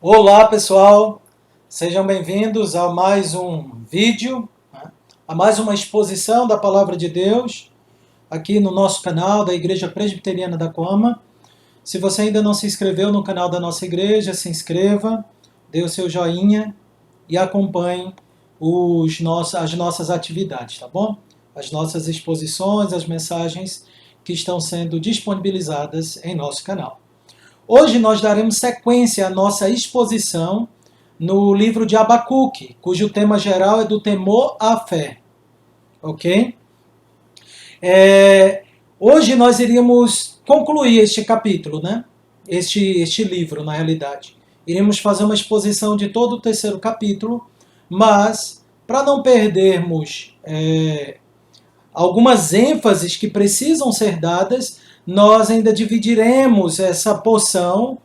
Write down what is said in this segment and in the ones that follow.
Olá pessoal, sejam bem-vindos a mais um vídeo, a mais uma exposição da Palavra de Deus, aqui no nosso canal da Igreja Presbiteriana da Coama. Se você ainda não se inscreveu no canal da nossa igreja, se inscreva, dê o seu joinha e acompanhe as nossas atividades, tá bom? As nossas exposições, as mensagens que estão sendo disponibilizadas em nosso canal. Hoje nós daremos sequência à nossa exposição no livro de Abacuque, cujo tema geral é do temor à fé. Ok? Hoje nós iríamos concluir este capítulo, né? Este livro, na realidade. Iríamos fazer uma exposição de todo o terceiro capítulo, mas para não perdermos algumas ênfases que precisam ser dadas, nós ainda dividiremos essa porção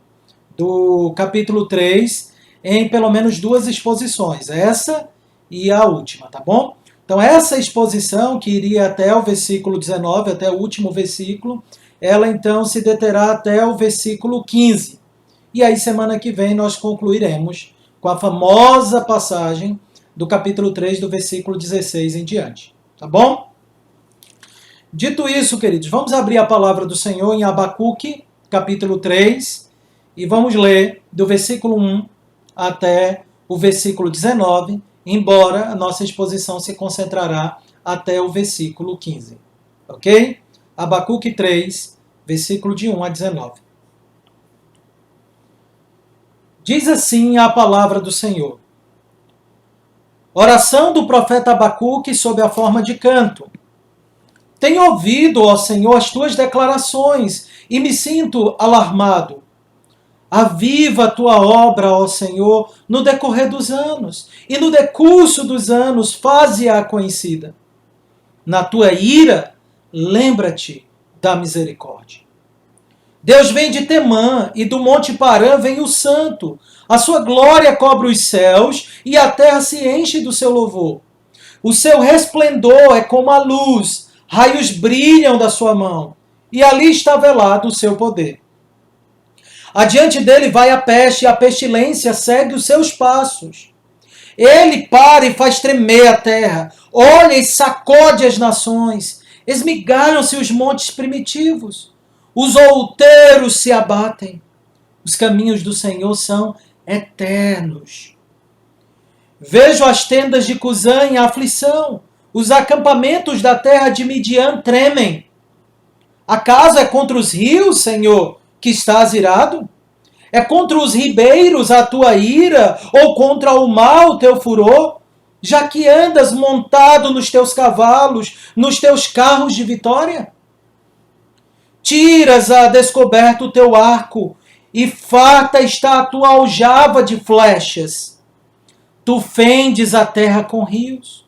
do capítulo 3 em pelo menos duas exposições, essa e a última, tá bom? Então essa exposição, que iria até o versículo 19, até o último versículo, ela então se deterá até o versículo 15. E aí semana que vem nós concluiremos com a famosa passagem do capítulo 3, do versículo 16 em diante, tá bom? Dito isso, queridos, vamos abrir a palavra do Senhor em Abacuque, capítulo 3, e vamos ler do versículo 1 até o versículo 19, embora a nossa exposição se concentrará até o versículo 15. Ok? Abacuque 3, versículo de 1 a 19. Diz assim a palavra do Senhor. Oração do profeta Abacuque sob a forma de canto. Tenho ouvido, ó Senhor, as tuas declarações e me sinto alarmado. Aviva a tua obra, ó Senhor, no decorrer dos anos, e no decurso dos anos faze-a conhecida. Na tua ira, lembra-te da misericórdia. Deus vem de Temã, e do monte Parã vem o santo. A sua glória cobre os céus, e a terra se enche do seu louvor. O seu resplendor é como a luz, raios brilham da sua mão, e ali está velado o seu poder. Adiante dele vai a peste, e a pestilência segue os seus passos. Ele para e faz tremer a terra, olha e sacode as nações, esmigalham-se os montes primitivos, os outeiros se abatem. Os caminhos do Senhor são eternos. Vejo as tendas de Cusã em aflição, os acampamentos da terra de Midian tremem. Acaso é contra os rios, Senhor, que estás irado? É contra os ribeiros a tua ira, ou contra o mar o teu furor? Já que andas montado nos teus cavalos, nos teus carros de vitória? Tiras a descoberto o teu arco, e farta está a tua aljava de flechas. Tu fendes a terra com rios.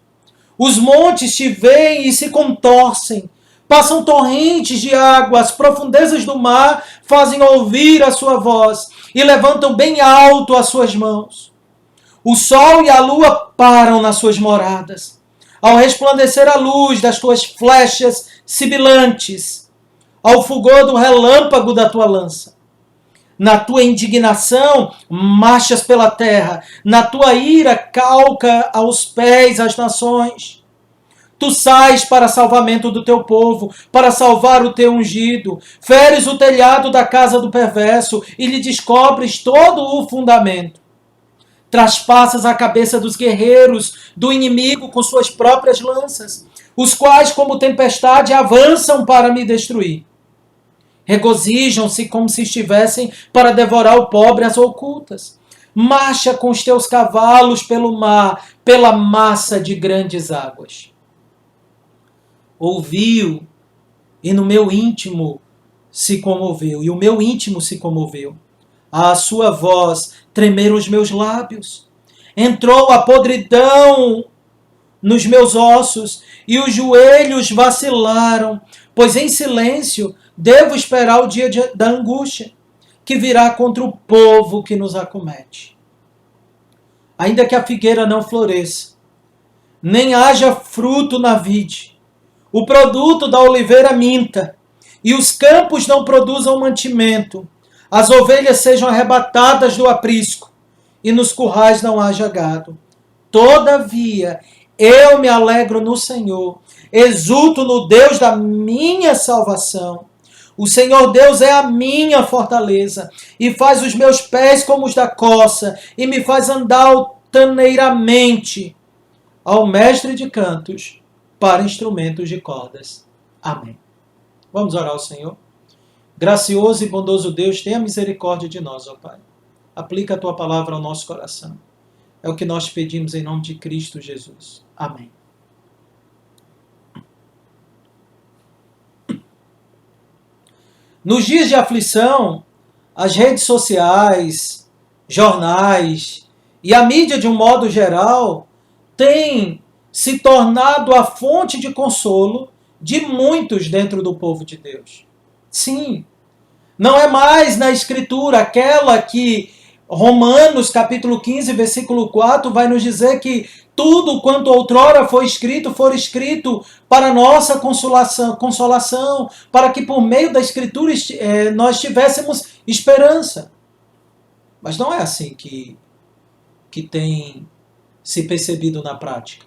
Os montes te veem e se contorcem. Passam torrentes de água, as profundezas do mar fazem ouvir a sua voz e levantam bem alto as suas mãos. O sol e a lua param nas suas moradas, ao resplandecer a luz das tuas flechas sibilantes, ao fulgor do relâmpago da tua lança. Na tua indignação, marchas pela terra. Na tua ira, calca aos pés as nações. Tu sais para salvamento do teu povo, para salvar o teu ungido. Feres o telhado da casa do perverso e lhe descobres todo o fundamento. Traspassas a cabeça dos guerreiros do inimigo com suas próprias lanças, os quais, como tempestade, avançam para me destruir. Regozijam-se como se estivessem para devorar o pobre às ocultas. Marcha com os teus cavalos pelo mar, pela massa de grandes águas. Ouviu, e no meu íntimo se comoveu, e o meu íntimo se comoveu. À sua voz tremeram os meus lábios. Entrou a podridão nos meus ossos, e os joelhos vacilaram, pois em silêncio devo esperar o dia da angústia, que virá contra o povo que nos acomete. Ainda que a figueira não floresça, nem haja fruto na vide, o produto da oliveira minta, e os campos não produzam mantimento, as ovelhas sejam arrebatadas do aprisco, e nos currais não haja gado. Todavia, eu me alegro no Senhor, exulto no Deus da minha salvação. O Senhor Deus é a minha fortaleza, e faz os meus pés como os da coça, e me faz andar altaneiramente ao mestre de cantos, para instrumentos de cordas. Amém. Vamos orar ao Senhor. Gracioso e bondoso Deus, tenha misericórdia de nós, ó Pai. Aplica a Tua palavra ao nosso coração. É o que nós pedimos em nome de Cristo Jesus. Amém. Nos dias de aflição, as redes sociais, jornais e a mídia de um modo geral têm se tornado a fonte de consolo de muitos dentro do povo de Deus. Sim, não é mais na Escritura aquela que Romanos capítulo 15, versículo 4 vai nos dizer que tudo quanto outrora foi escrito para nossa consolação, para que por meio da Escritura nós tivéssemos esperança. Mas não é assim que tem se percebido na prática.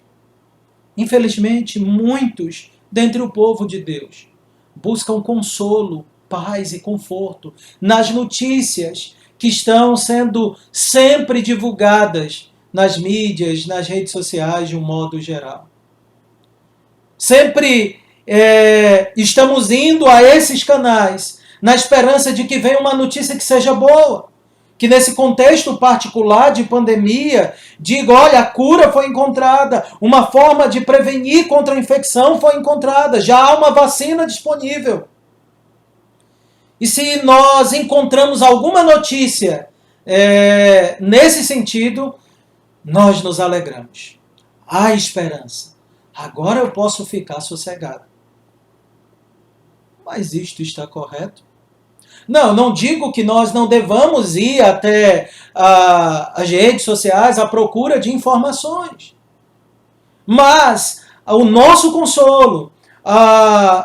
Infelizmente, muitos dentre o povo de Deus buscam consolo, paz e conforto nas notícias que estão sendo sempre divulgadas nas mídias, nas redes sociais de um modo geral. Sempre estamos indo a esses canais na esperança de que venha uma notícia que seja boa. Que nesse contexto particular de pandemia, diga, olha, a cura foi encontrada, uma forma de prevenir contra a infecção foi encontrada, já há uma vacina disponível. E se nós encontramos alguma notícia nesse sentido, nós nos alegramos. Há esperança. Agora eu posso ficar sossegado. Mas isto está correto? Não digo que nós não devamos ir até as redes sociais à procura de informações. Mas o nosso consolo,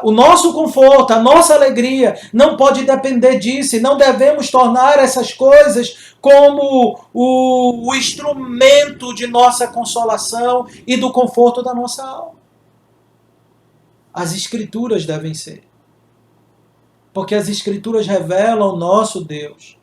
o nosso conforto, a nossa alegria não pode depender disso. E não devemos tornar essas coisas como o instrumento de nossa consolação e do conforto da nossa alma. As Escrituras devem ser. Porque as Escrituras revelam o nosso Deus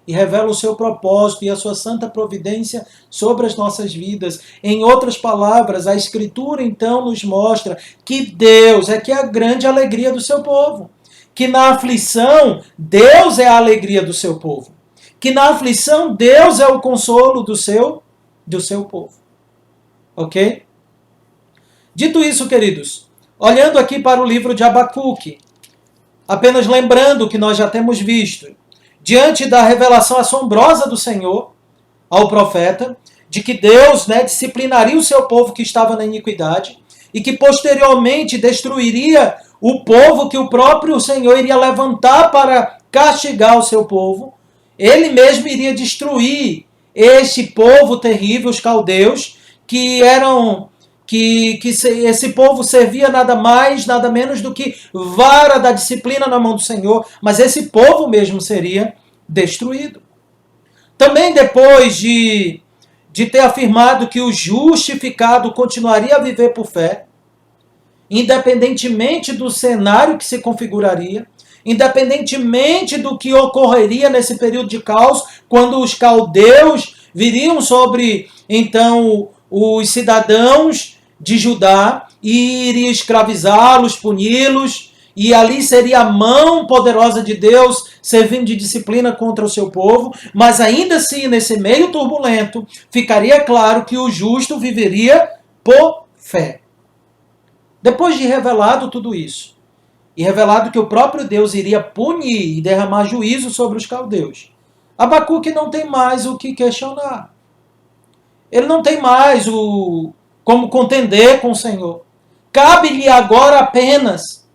e revelam o seu propósito e a sua santa providência sobre as nossas vidas. Em outras palavras, a Escritura então nos mostra que Deus é a grande alegria do seu povo. Que na aflição, Deus é a alegria do seu povo. Que na aflição, Deus é o consolo do seu povo. Ok? Dito isso, queridos, olhando aqui para o livro de Abacuque, apenas lembrando o que nós já temos visto, diante da revelação assombrosa do Senhor ao profeta, de que Deus disciplinaria o seu povo que estava na iniquidade, e que posteriormente destruiria o povo que o próprio Senhor iria levantar para castigar o seu povo, ele mesmo iria destruir este povo terrível, os caldeus, que esse povo servia nada mais, nada menos do que vara da disciplina na mão do Senhor, mas esse povo mesmo seria destruído. Também depois de ter afirmado que o justificado continuaria a viver por fé, independentemente do cenário que se configuraria, independentemente do que ocorreria nesse período de caos, quando os caldeus viriam sobre, então, os cidadãos de Judá e iria escravizá-los, puni-los, e ali seria a mão poderosa de Deus servindo de disciplina contra o seu povo, mas ainda assim, nesse meio turbulento, ficaria claro que o justo viveria por fé. Depois de revelado tudo isso, e revelado que o próprio Deus iria punir e derramar juízo sobre os caldeus, Abacuque não tem mais o que questionar. Ele não tem mais como contender com o Senhor. Cabe-lhe agora apenas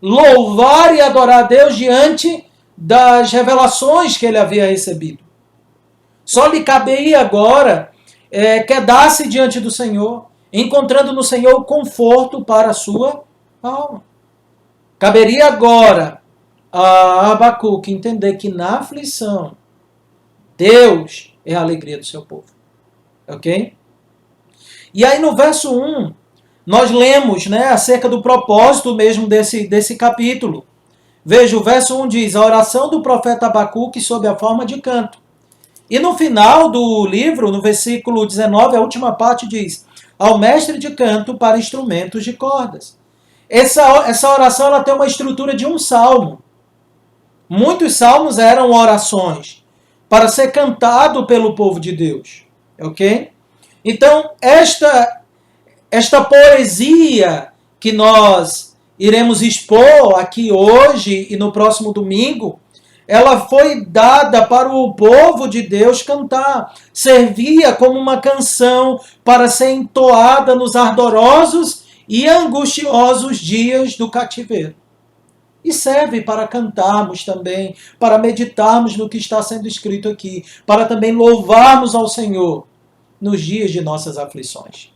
louvar e adorar a Deus diante das revelações que ele havia recebido. Só lhe caberia agora quedar-se diante do Senhor, encontrando no Senhor o conforto para a sua alma. Caberia agora a Abacuque entender que na aflição Deus é a alegria do seu povo. Ok? E aí no verso 1, nós lemos, né, acerca do propósito mesmo desse capítulo. Veja, o verso 1 diz, a oração do profeta Abacuque sob a forma de canto. E no final do livro, no versículo 19, a última parte diz, ao mestre de canto para instrumentos de cordas. Essa oração ela tem uma estrutura de um salmo. Muitos salmos eram orações para ser cantado pelo povo de Deus. Ok? Então, esta poesia que nós iremos expor aqui hoje e no próximo domingo, ela foi dada para o povo de Deus cantar. Servia como uma canção para ser entoada nos ardorosos e angustiosos dias do cativeiro. E serve para cantarmos também, para meditarmos no que está sendo escrito aqui, para também louvarmos ao Senhor nos dias de nossas aflições.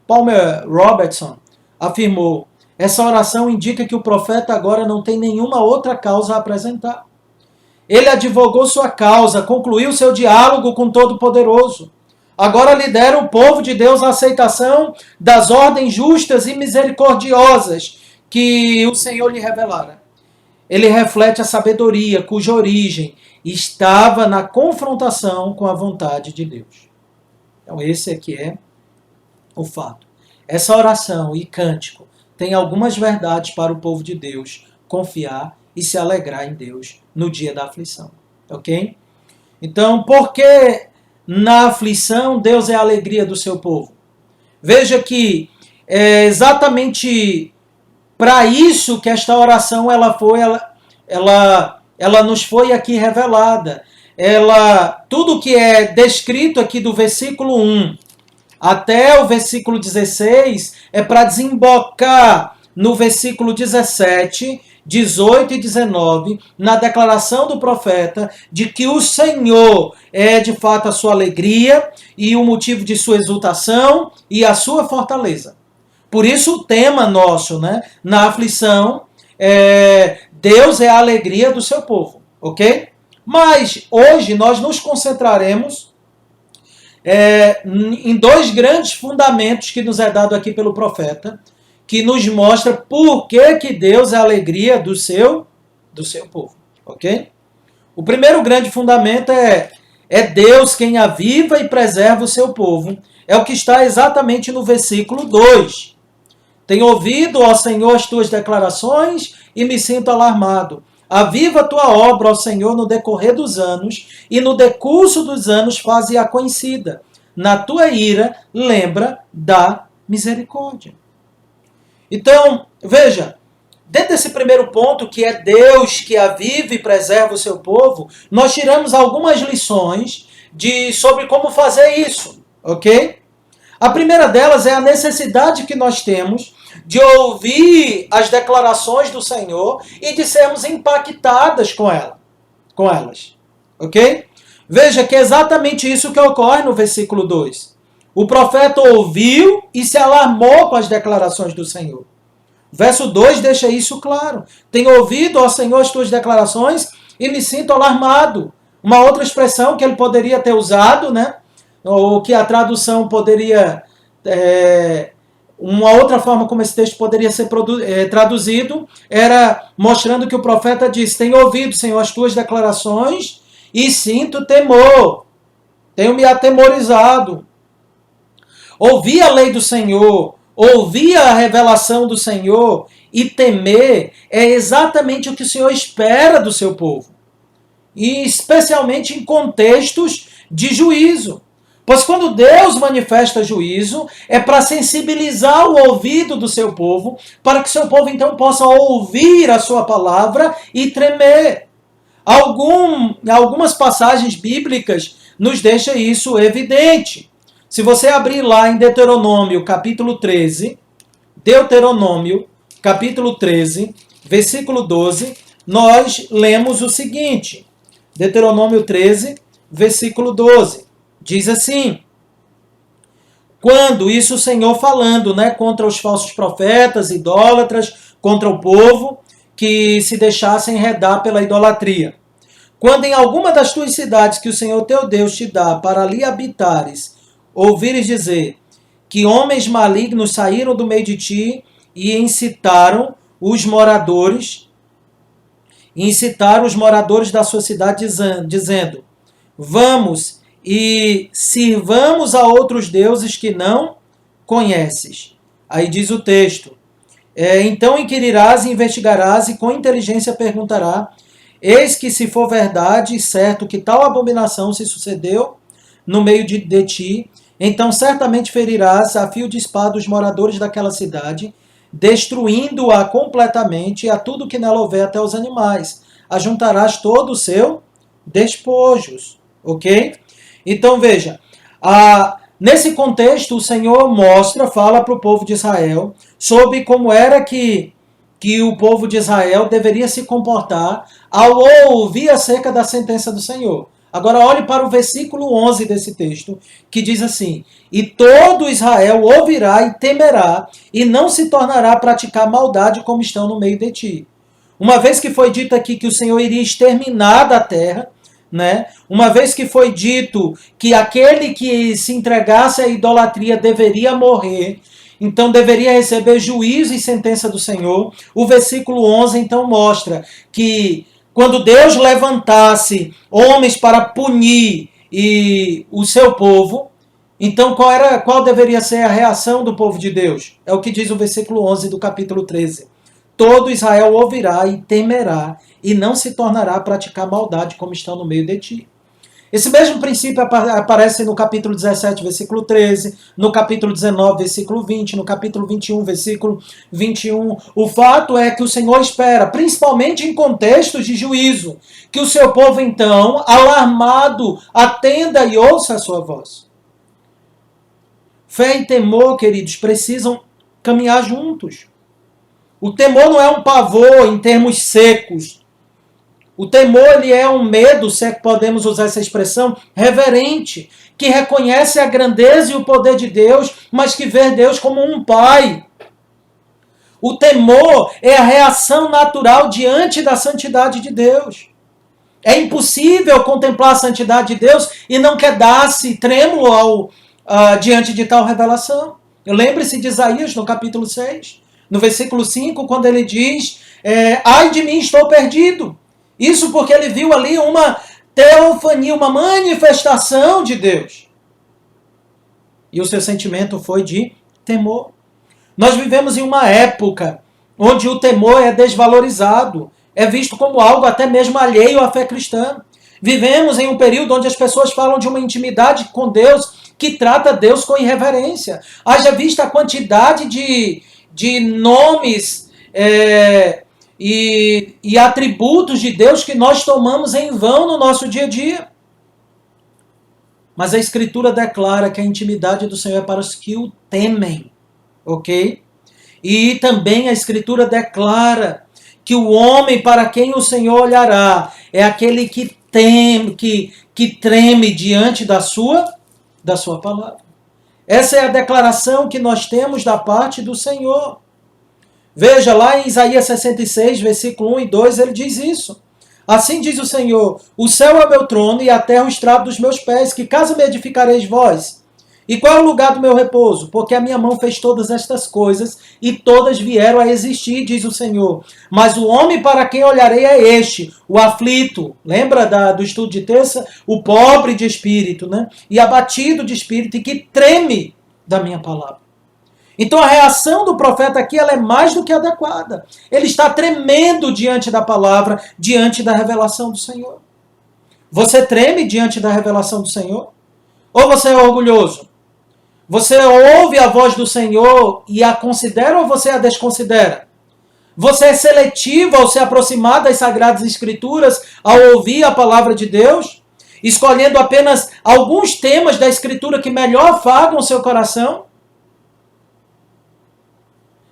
Palmer Robertson afirmou, essa oração indica que o profeta agora não tem nenhuma outra causa a apresentar. Ele advogou sua causa, concluiu seu diálogo com o Todo-Poderoso. Agora lidera o povo de Deus à aceitação das ordens justas e misericordiosas que o Senhor lhe revelara. Ele reflete a sabedoria cuja origem estava na confrontação com a vontade de Deus. Então esse aqui é o fato. Essa oração e cântico tem algumas verdades para o povo de Deus confiar e se alegrar em Deus no dia da aflição. Ok? Então, por que na aflição Deus é a alegria do seu povo? Veja que é exatamente para isso que esta oração ela nos foi aqui revelada. Tudo que é descrito aqui do versículo 1 até o versículo 16 é para desembocar no versículo 17, 18 e 19, na declaração do profeta de que o Senhor é de fato a sua alegria e o motivo de sua exultação e a sua fortaleza. Por isso o tema nosso, né, na aflição, Deus é a alegria do seu povo, ok? Mas hoje nós nos concentraremos em dois grandes fundamentos que nos é dado aqui pelo profeta, que nos mostra por que Deus é a alegria do seu povo, ok? O primeiro grande fundamento é Deus quem aviva e preserva o seu povo. É o que está exatamente no versículo 2. Tenho ouvido, ó Senhor, as tuas declarações e me sinto alarmado. Aviva a tua obra, ó Senhor, no decorrer dos anos, e no decurso dos anos faze-a conhecida. Na tua ira, lembra da misericórdia. Então, veja, dentro desse primeiro ponto, que é Deus que aviva e preserva o seu povo, nós tiramos algumas lições sobre como fazer isso, ok? A primeira delas é a necessidade que nós temos de ouvir as declarações do Senhor e de sermos impactadas com elas, ok? Veja que é exatamente isso que ocorre no versículo 2. O profeta ouviu e se alarmou com as declarações do Senhor. Verso 2 deixa isso claro. Tenho ouvido, ó Senhor, as tuas declarações e me sinto alarmado. Uma outra expressão que ele poderia ter usado, né? Ou que a tradução poderia... uma outra forma como esse texto poderia ser traduzido era mostrando que o profeta diz: tenho ouvido, Senhor, as tuas declarações e sinto temor. Tenho me atemorizado. Ouvir a lei do Senhor, ouvir a revelação do Senhor e temer é exatamente o que o Senhor espera do seu povo. E especialmente em contextos de juízo. Pois quando Deus manifesta juízo, é para sensibilizar o ouvido do seu povo, para que seu povo então possa ouvir a sua palavra e tremer. Algumas passagens bíblicas nos deixam isso evidente. Se você abrir lá em Deuteronômio, capítulo 13, versículo 12, nós lemos o seguinte. Deuteronômio 13, versículo 12. Diz assim: quando isso o Senhor falando, né, contra os falsos profetas, idólatras, contra o povo que se deixassem enredar pela idolatria. Quando em alguma das tuas cidades que o Senhor teu Deus te dá para ali habitares, ouvires dizer que homens malignos saíram do meio de ti e incitaram os moradores da sua cidade dizendo, vamos e sirvamos a outros deuses que não conheces. Aí diz o texto, então inquirirás e investigarás e com inteligência perguntará, eis que se for verdade e certo que tal abominação se sucedeu no meio de ti, então certamente ferirás a fio de espada os moradores daquela cidade, destruindo-a completamente a tudo que nela houver, até os animais. Ajuntarás todo o seu despojos, ok? Então veja, nesse contexto o Senhor fala para o povo de Israel sobre como era que o povo de Israel deveria se comportar ao ouvir acerca da sentença do Senhor. Agora olhe para o versículo 11 desse texto, que diz assim, e todo Israel ouvirá e temerá, e não se tornará a praticar maldade como estão no meio de ti. Uma vez que foi dito aqui que o Senhor iria exterminar da terra, né? Uma vez que foi dito que aquele que se entregasse à idolatria deveria morrer, então deveria receber juízo e sentença do Senhor. O versículo 11 então mostra que quando Deus levantasse homens para punir o seu povo, então qual deveria ser a reação do povo de Deus? É o que diz o versículo 11 do capítulo 13. Todo Israel ouvirá e temerá, e não se tornará a praticar maldade como estão no meio de ti. Esse mesmo princípio aparece no capítulo 17, versículo 13, no capítulo 19, versículo 20, no capítulo 21, versículo 21. O fato é que o Senhor espera, principalmente em contextos de juízo, que o seu povo, então, alarmado, atenda e ouça a sua voz. Fé e temor, queridos, precisam caminhar juntos. O temor não é um pavor em termos secos. O temor ele é um medo, se é que podemos usar essa expressão, reverente, que reconhece a grandeza e o poder de Deus, mas que vê Deus como um pai. O temor é a reação natural diante da santidade de Deus. É impossível contemplar a santidade de Deus e não quedar-se trêmulo diante de tal revelação. Lembre-se de Isaías no capítulo 6, no versículo 5, quando ele diz, ai de mim, estou perdido. Isso porque ele viu ali uma teofania, uma manifestação de Deus. E o seu sentimento foi de temor. Nós vivemos em uma época onde o temor é desvalorizado, é visto como algo até mesmo alheio à fé cristã. Vivemos em um período onde as pessoas falam de uma intimidade com Deus que trata Deus com irreverência. Haja vista a quantidade de nomes e atributos de Deus que nós tomamos em vão no nosso dia a dia. Mas a Escritura declara que a intimidade do Senhor é para os que o temem, ok? E também a Escritura declara que o homem para quem o Senhor olhará é aquele que treme diante da sua palavra. Essa é a declaração que nós temos da parte do Senhor. Veja, lá em Isaías 66, versículo 1 e 2, ele diz isso. Assim diz o Senhor, o céu é meu trono e a terra o estrado dos meus pés, que casa me edificareis vós? E qual é o lugar do meu repouso? Porque a minha mão fez todas estas coisas e todas vieram a existir, diz o Senhor. Mas o homem para quem olharei é este, o aflito. Lembra do estudo de terça? O pobre de espírito, né? E abatido de espírito e que treme da minha palavra. Então a reação do profeta aqui ela é mais do que adequada. Ele está tremendo diante da palavra, diante da revelação do Senhor. Você treme diante da revelação do Senhor? Ou você é orgulhoso? Você ouve a voz do Senhor e a considera ou você a desconsidera? Você é seletivo ao se aproximar das Sagradas Escrituras, ao ouvir a palavra de Deus? Escolhendo apenas alguns temas da Escritura que melhor afagam o seu coração?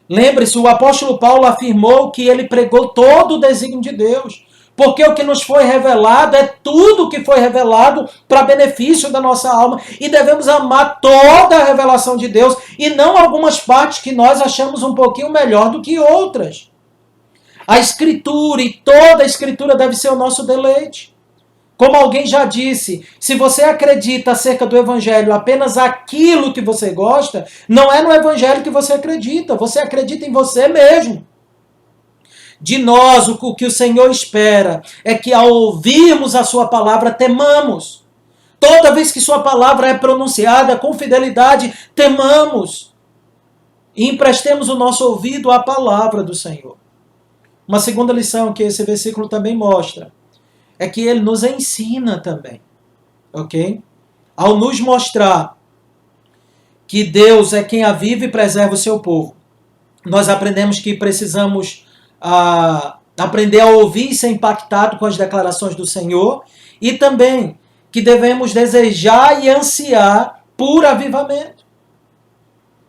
Lembre-se, o apóstolo Paulo afirmou que ele pregou todo o desígnio de Deus. Porque o que nos foi revelado é tudo que foi revelado para benefício da nossa alma. E devemos amar toda a revelação de Deus e não algumas partes que nós achamos um pouquinho melhor do que outras. A Escritura e toda a Escritura deve ser o nosso deleite. Como alguém já disse, se você acredita acerca do Evangelho apenas aquilo que você gosta, não é no Evangelho que você acredita em você mesmo. De nós, o que o Senhor espera é que ao ouvirmos a sua palavra, temamos. Toda vez que sua palavra é pronunciada com fidelidade, temamos. E emprestemos o nosso ouvido à palavra do Senhor. Uma segunda lição que esse versículo também mostra é que ele nos ensina também, ok? Ao nos mostrar que Deus é quem aviva e preserva o seu povo, nós aprendemos que precisamos aprender a ouvir e ser impactado com as declarações do Senhor, e também que devemos desejar e ansiar por avivamento.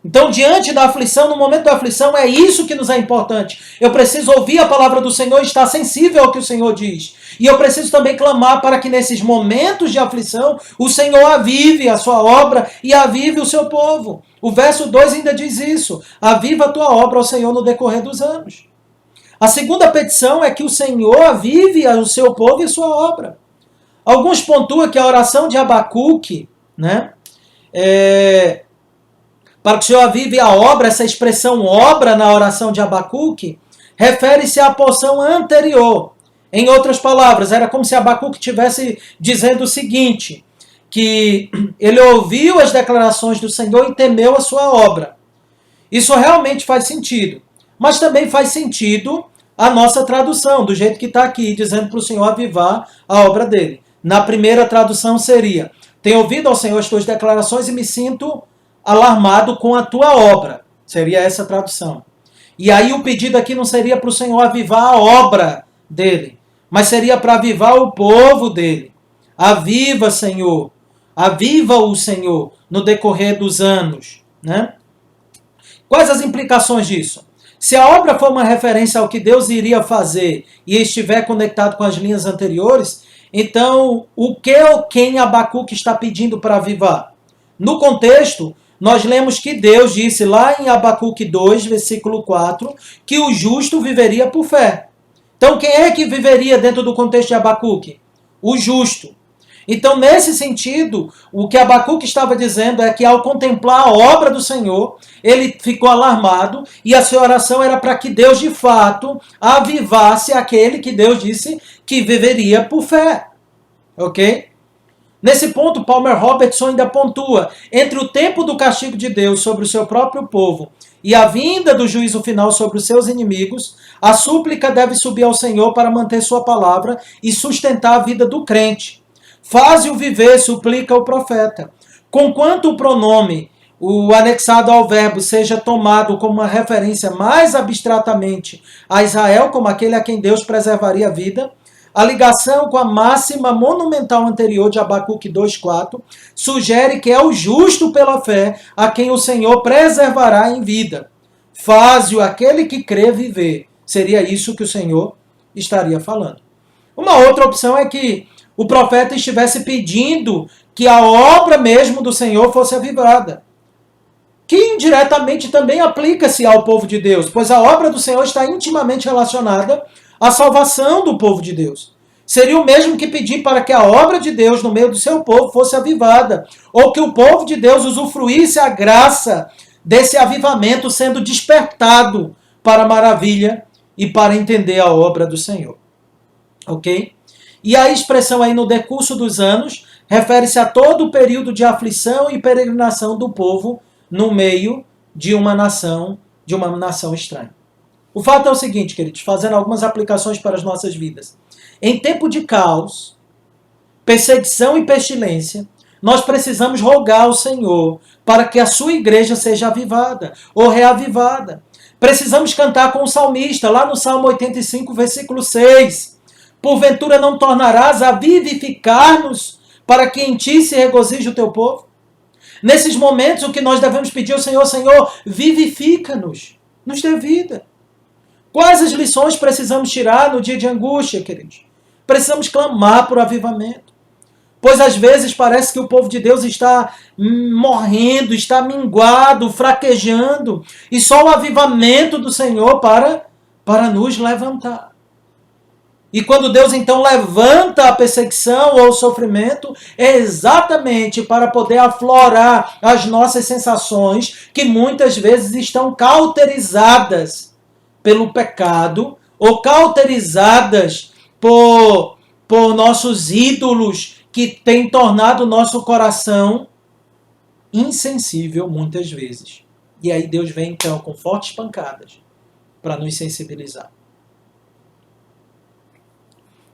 Então, diante da aflição, no momento da aflição, é isso que nos é importante. Eu preciso ouvir a palavra do Senhor e estar sensível ao que o Senhor diz. E eu preciso também clamar para que nesses momentos de aflição, o Senhor avive a sua obra e avive o seu povo. O verso 2 ainda diz isso. Aviva a tua obra, ó Senhor, no decorrer dos anos. A segunda petição é que o Senhor avive o seu povo e a sua obra. Alguns pontuam que a oração de Abacuque, né, para que o Senhor avive a obra, essa expressão obra na oração de Abacuque, refere-se à porção anterior. Em outras palavras, era como se Abacuque estivesse dizendo o seguinte, que ele ouviu as declarações do Senhor e temeu a sua obra. Isso realmente faz sentido. Mas também faz sentido a nossa tradução, do jeito que está aqui, dizendo para o Senhor avivar a obra dele. Na primeira tradução seria, tenho ouvido ao Senhor as tuas declarações e me sinto alarmado com a tua obra. Seria essa a tradução. E aí o pedido aqui não seria para o Senhor avivar a obra dele, mas seria para avivar o povo dele. Aviva, Senhor. Aviva o Senhor no decorrer dos anos. Né? Quais as implicações disso? Se a obra for uma referência ao que Deus iria fazer e estiver conectado com as linhas anteriores, então o que ou quem Abacuque está pedindo para avivar? No contexto, nós lemos que Deus disse lá em Abacuque 2, versículo 4, que o justo viveria por fé. Então quem é que viveria dentro do contexto de Abacuque? O justo. Então, nesse sentido, o que Abacuque estava dizendo é que ao contemplar a obra do Senhor, ele ficou alarmado e a sua oração era para que Deus, de fato, avivasse aquele que Deus disse que viveria por fé. Ok? Nesse ponto, Palmer Robertson ainda pontua, entre o tempo do castigo de Deus sobre o seu próprio povo e a vinda do juízo final sobre os seus inimigos, a súplica deve subir ao Senhor para manter sua palavra e sustentar a vida do crente. Faze-o viver, suplica o profeta. Conquanto o pronome, o anexado ao verbo, seja tomado como uma referência mais abstratamente a Israel, como aquele a quem Deus preservaria a vida, a ligação com a máxima monumental anterior de Abacuque 2,4 sugere que é o justo pela fé a quem o Senhor preservará em vida. Faze-o aquele que crê viver. Seria isso que o Senhor estaria falando. Uma outra opção é que o profeta estivesse pedindo que a obra mesmo do Senhor fosse avivada. Que indiretamente também aplica-se ao povo de Deus, pois a obra do Senhor está intimamente relacionada à salvação do povo de Deus. Seria o mesmo que pedir para que a obra de Deus no meio do seu povo fosse avivada, ou que o povo de Deus usufruísse a graça desse avivamento sendo despertado para a maravilha e para entender a obra do Senhor. Ok? E a expressão aí no decurso dos anos refere-se a todo o período de aflição e peregrinação do povo no meio de uma nação estranha. O fato é o seguinte, queridos, fazendo algumas aplicações para as nossas vidas. Em tempo de caos, perseguição e pestilência, nós precisamos rogar ao Senhor para que a sua igreja seja avivada ou reavivada. Precisamos cantar com o salmista, lá no Salmo 85, versículo 6. Porventura não tornarás a vivificar-nos para que em ti se regozije o teu povo? Nesses momentos, o que nós devemos pedir ao Senhor, Senhor, vivifica-nos, nos dê vida. Quais as lições precisamos tirar no dia de angústia, queridos? Precisamos clamar por avivamento. Pois às vezes parece que o povo de Deus está morrendo, está minguado, fraquejando, e só o avivamento do Senhor para nos levantar. E quando Deus então levanta a perseguição ou o sofrimento, é exatamente para poder aflorar as nossas sensações que muitas vezes estão cauterizadas pelo pecado ou cauterizadas por nossos ídolos que têm tornado o nosso coração insensível muitas vezes. E aí Deus vem então com fortes pancadas para nos sensibilizar.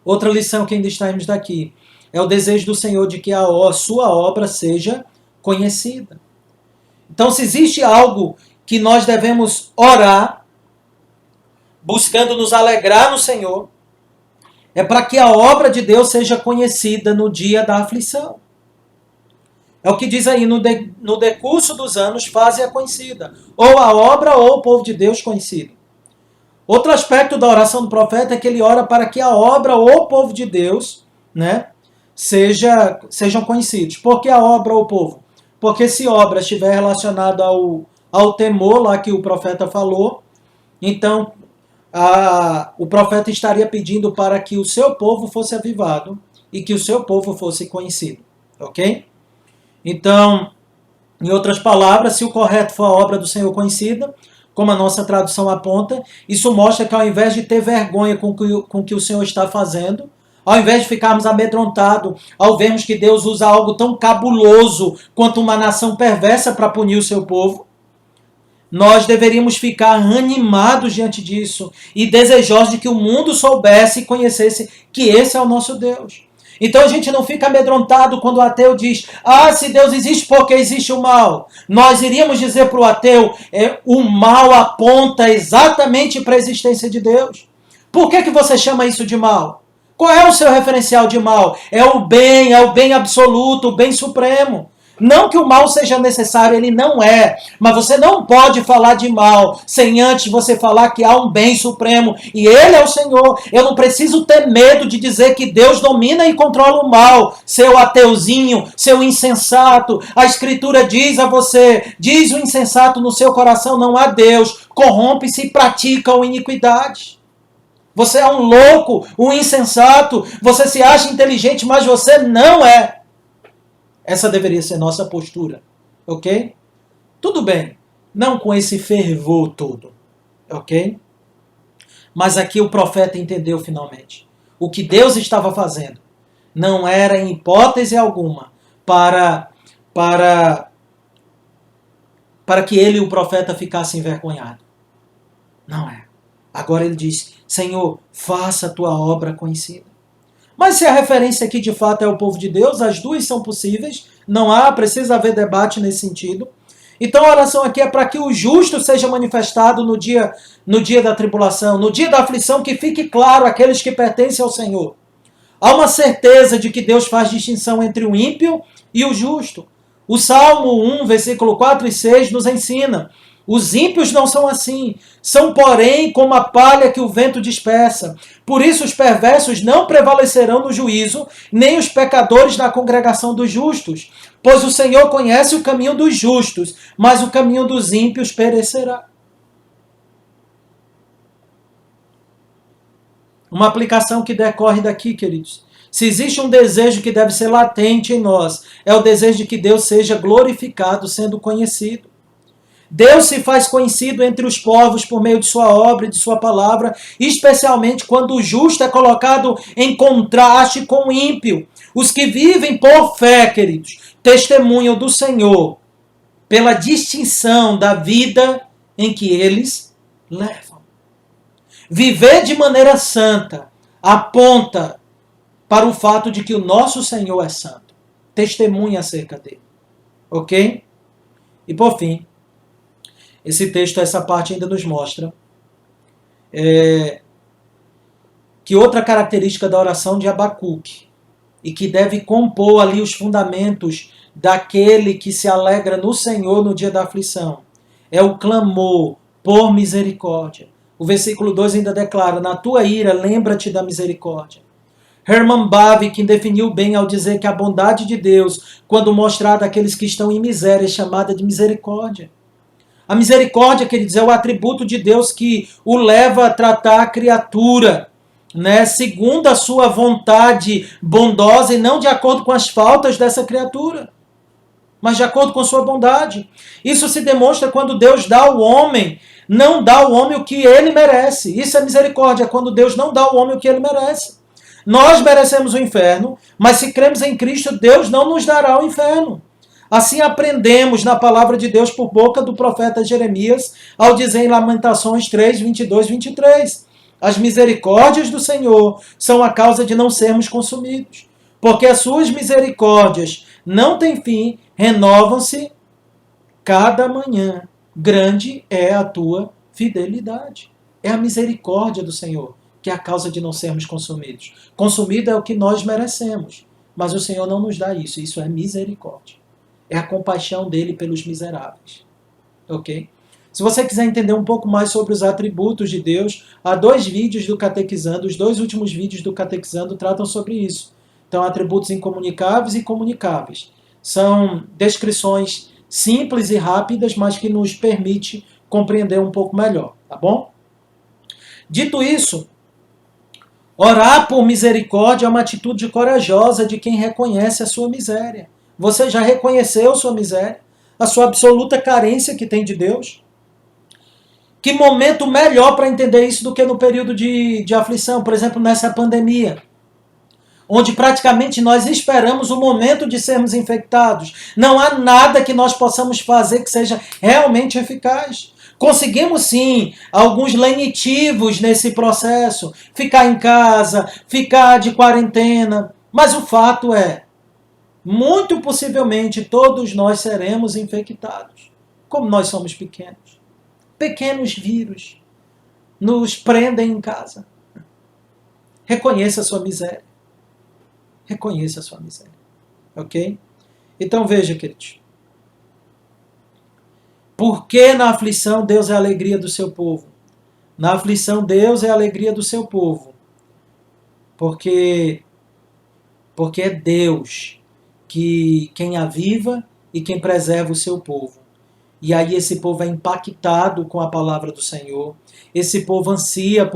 Outra lição que ainda extraímos daqui é o desejo do Senhor de que a sua obra seja conhecida. Então, se existe algo que nós devemos orar, buscando nos alegrar no Senhor, é para que a obra de Deus seja conhecida no dia da aflição. É o que diz aí, no decurso dos anos, faze-a conhecida. Ou a obra ou o povo de Deus conhecido. Outro aspecto da oração do profeta é que ele ora para que a obra ou o povo de Deus, né, sejam conhecidos. Por que a obra ou o povo? Porque se obra estiver relacionada ao temor lá que o profeta falou, então o profeta estaria pedindo para que o seu povo fosse avivado e que o seu povo fosse conhecido. Ok? Então, em outras palavras, se o correto for a obra do Senhor conhecida, como a nossa tradução aponta, isso mostra que ao invés de ter vergonha com o que o Senhor está fazendo, ao invés de ficarmos amedrontados ao vermos que Deus usa algo tão cabuloso quanto uma nação perversa para punir o seu povo, nós deveríamos ficar animados diante disso e desejosos de que o mundo soubesse e conhecesse que esse é o nosso Deus. Então a gente não fica amedrontado quando o ateu diz: ah, se Deus existe, porque existe o mal? Nós iríamos dizer para o ateu: o mal aponta exatamente para a existência de Deus. Por que você chama isso de mal? Qual é o seu referencial de mal? É o bem absoluto, o bem supremo. Não que o mal seja necessário, ele não é. Mas você não pode falar de mal sem antes você falar que há um bem supremo. E ele é o Senhor. Eu não preciso ter medo de dizer que Deus domina e controla o mal. Seu ateuzinho, seu insensato. A Escritura diz a você, diz o insensato no seu coração, não há Deus. Corrompe-se e pratica a iniquidade. Você é um louco, um insensato. Você se acha inteligente, mas você não é. Essa deveria ser nossa postura, ok? Tudo bem, não com esse fervor todo, ok? Mas aqui o profeta entendeu finalmente. O que Deus estava fazendo não era em hipótese alguma para que ele e o profeta ficassem envergonhados. Não é. Agora ele diz: Senhor, faça a tua obra conhecida. Mas se a referência aqui de fato é o povo de Deus, as duas são possíveis, precisa haver debate nesse sentido. Então a oração aqui é para que o justo seja manifestado no dia da tribulação, no dia da aflição, que fique claro aqueles que pertencem ao Senhor. Há uma certeza de que Deus faz distinção entre o ímpio e o justo. O Salmo 1, versículo 4 e 6 nos ensina: os ímpios não são assim, são porém como a palha que o vento dispersa. Por isso os perversos não prevalecerão no juízo, nem os pecadores na congregação dos justos. Pois o Senhor conhece o caminho dos justos, mas o caminho dos ímpios perecerá. Uma aplicação que decorre daqui, queridos. Se existe um desejo que deve ser latente em nós, é o desejo de que Deus seja glorificado, sendo conhecido. Deus se faz conhecido entre os povos por meio de sua obra e de sua palavra, especialmente quando o justo é colocado em contraste com o ímpio. Os que vivem por fé, queridos, testemunham do Senhor pela distinção da vida em que eles levam. Viver de maneira santa aponta para o fato de que o nosso Senhor é santo. Testemunha acerca dele. Ok? E por fim, esse texto, essa parte ainda nos mostra que outra característica da oração de Abacuque, e que deve compor ali os fundamentos daquele que se alegra no Senhor no dia da aflição, é o clamor por misericórdia. O versículo 2 ainda declara: na tua ira, lembra-te da misericórdia. Herman Bavinck definiu bem ao dizer que a bondade de Deus, quando mostrada àqueles que estão em miséria, é chamada de misericórdia. A misericórdia, queridos, é o atributo de Deus que o leva a tratar a criatura né, segundo a sua vontade bondosa e não de acordo com as faltas dessa criatura, mas de acordo com sua bondade. Isso se demonstra quando Deus dá ao homem, não dá ao homem o que ele merece. Isso é misericórdia, quando Deus não dá ao homem o que ele merece. Nós merecemos o inferno, mas se cremos em Cristo, Deus não nos dará o inferno. Assim aprendemos na palavra de Deus por boca do profeta Jeremias, ao dizer em Lamentações 3, 22, 23. As misericórdias do Senhor são a causa de não sermos consumidos, porque as suas misericórdias não têm fim, renovam-se cada manhã. Grande é a tua fidelidade. É a misericórdia do Senhor que é a causa de não sermos consumidos. Consumido é o que nós merecemos, mas o Senhor não nos dá isso. Isso é misericórdia. É a compaixão dele pelos miseráveis. Ok? Se você quiser entender um pouco mais sobre os atributos de Deus, há 2 vídeos do Catequizando, os 2 últimos vídeos do Catequizando tratam sobre isso. Então, atributos incomunicáveis e comunicáveis. São descrições simples e rápidas, mas que nos permite compreender um pouco melhor, tá bom? Dito isso, orar por misericórdia é uma atitude corajosa de quem reconhece a sua miséria. Você já reconheceu sua miséria? A sua absoluta carência que tem de Deus? Que momento melhor para entender isso do que no período de aflição, por exemplo, nessa pandemia, onde praticamente nós esperamos o momento de sermos infectados. Não há nada que nós possamos fazer que seja realmente eficaz. Conseguimos sim alguns lenitivos nesse processo, ficar em casa, ficar de quarentena, mas o fato é, muito possivelmente todos nós seremos infectados, como nós somos pequenos. Pequenos vírus nos prendem em casa. Reconheça a sua miséria. Reconheça a sua miséria. Ok? Então veja, queridos. Por que na aflição Deus é a alegria do seu povo? Na aflição Deus é a alegria do seu povo. Porque é Deus quem aviva e quem preserva o seu povo. E aí esse povo é impactado com a palavra do Senhor. Esse povo anseia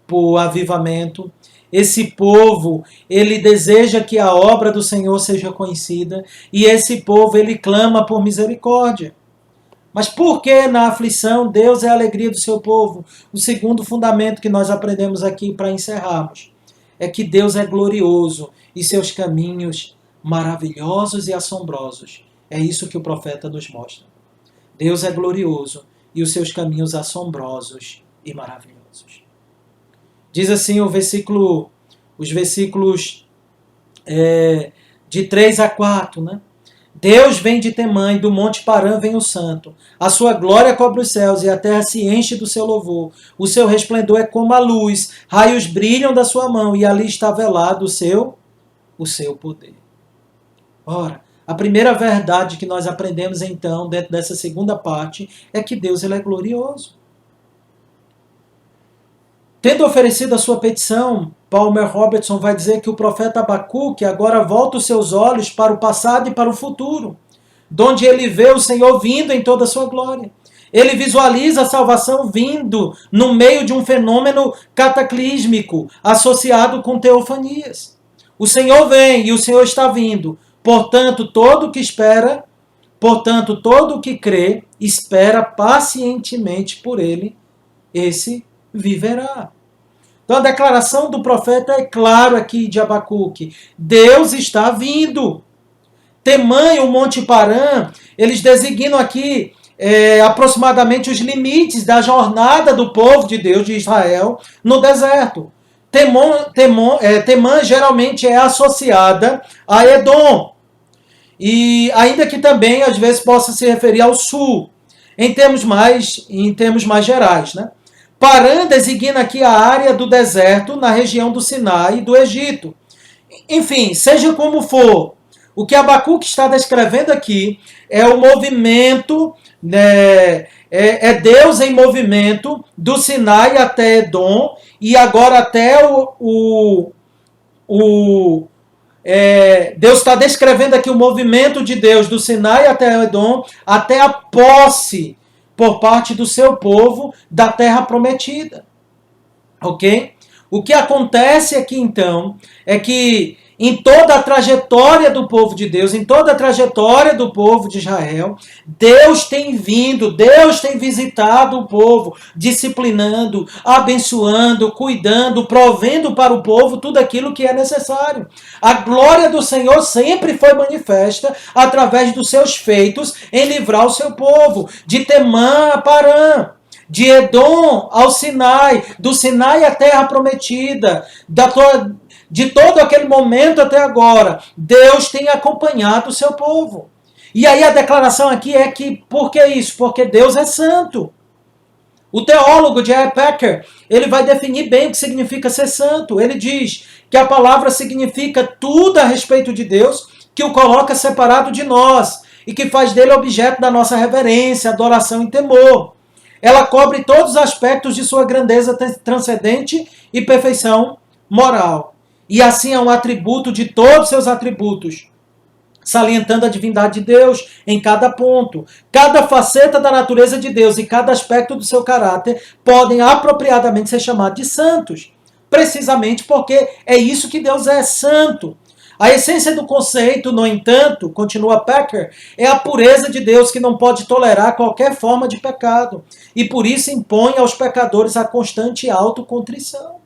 por avivamento. Esse povo, ele deseja que a obra do Senhor seja conhecida. E esse povo, ele clama por misericórdia. Mas por que na aflição Deus é a alegria do seu povo? O segundo fundamento que nós aprendemos aqui para encerrarmos é que Deus é glorioso e seus caminhos maravilhosos e assombrosos. É isso que o profeta nos mostra. Deus é glorioso e os seus caminhos assombrosos e maravilhosos. Diz assim os versículos de 3 a 4, né? Deus vem de Temã e do monte Parã vem o santo. A sua glória cobre os céus e a terra se enche do seu louvor. O seu resplendor é como a luz, raios brilham da sua mão e ali está velado o seu poder. Ora, a primeira verdade que nós aprendemos então dentro dessa segunda parte é que Deus ele é glorioso. Tendo oferecido a sua petição, Palmer Robertson vai dizer que o profeta Abacuque agora volta os seus olhos para o passado e para o futuro, donde ele vê o Senhor vindo em toda a sua glória. Ele visualiza a salvação vindo no meio de um fenômeno cataclísmico associado com teofanias. O Senhor vem e o Senhor está vindo. Portanto, todo o que crê, espera pacientemente por ele, esse viverá. Então a declaração do profeta é claro aqui de Abacuque. Deus está vindo. Temã e o Monte Parã, eles designam aqui aproximadamente os limites da jornada do povo de Deus, de Israel, no deserto. Temã geralmente é associada a Edom. E ainda que também, às vezes, possa se referir ao sul, em termos mais gerais, né? Parã designa aqui a área do deserto na região do Sinai e do Egito. Enfim, seja como for, o que Abacuque está descrevendo aqui é o movimento, é Deus em movimento do Sinai até Edom e agora até Deus está descrevendo aqui o movimento de Deus do Sinai até Edom, até a posse por parte do seu povo da terra prometida. Ok? O que acontece aqui então é que em toda a trajetória do povo de Deus, em toda a trajetória do povo de Israel, Deus tem vindo, Deus tem visitado o povo, disciplinando, abençoando, cuidando, provendo para o povo tudo aquilo que é necessário. A glória do Senhor sempre foi manifesta através dos seus feitos em livrar o seu povo, de Temã a Parã, de Edom ao Sinai, do Sinai à terra prometida, de todo aquele momento até agora, Deus tem acompanhado o seu povo. E aí a declaração aqui é que, por que isso? Porque Deus é santo. O teólogo J.I. Packer, ele vai definir bem o que significa ser santo. Ele diz que a palavra significa tudo a respeito de Deus, que o coloca separado de nós e que faz dele objeto da nossa reverência, adoração e temor. Ela cobre todos os aspectos de sua grandeza transcendente e perfeição moral. E assim é um atributo de todos os seus atributos, salientando a divindade de Deus em cada ponto. Cada faceta da natureza de Deus e cada aspecto do seu caráter podem apropriadamente ser chamados de santos, precisamente porque é isso que Deus é, santo. A essência do conceito, no entanto, continua Packer, é a pureza de Deus que não pode tolerar qualquer forma de pecado e por isso impõe aos pecadores a constante autocontrição.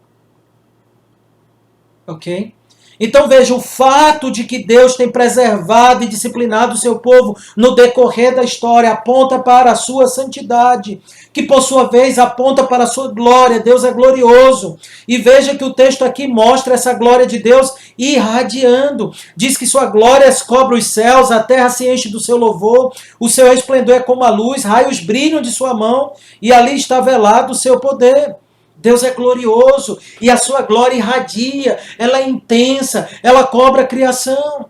Ok? Então veja, o fato de que Deus tem preservado e disciplinado o seu povo no decorrer da história aponta para a sua santidade, que por sua vez aponta para a sua glória. Deus é glorioso. E veja que o texto aqui mostra essa glória de Deus irradiando. Diz que sua glória cobre os céus, a terra se enche do seu louvor, o seu resplendor é como a luz, raios brilham de sua mão e ali está velado o seu poder. Deus é glorioso e a sua glória irradia, ela é intensa, ela cobre a criação.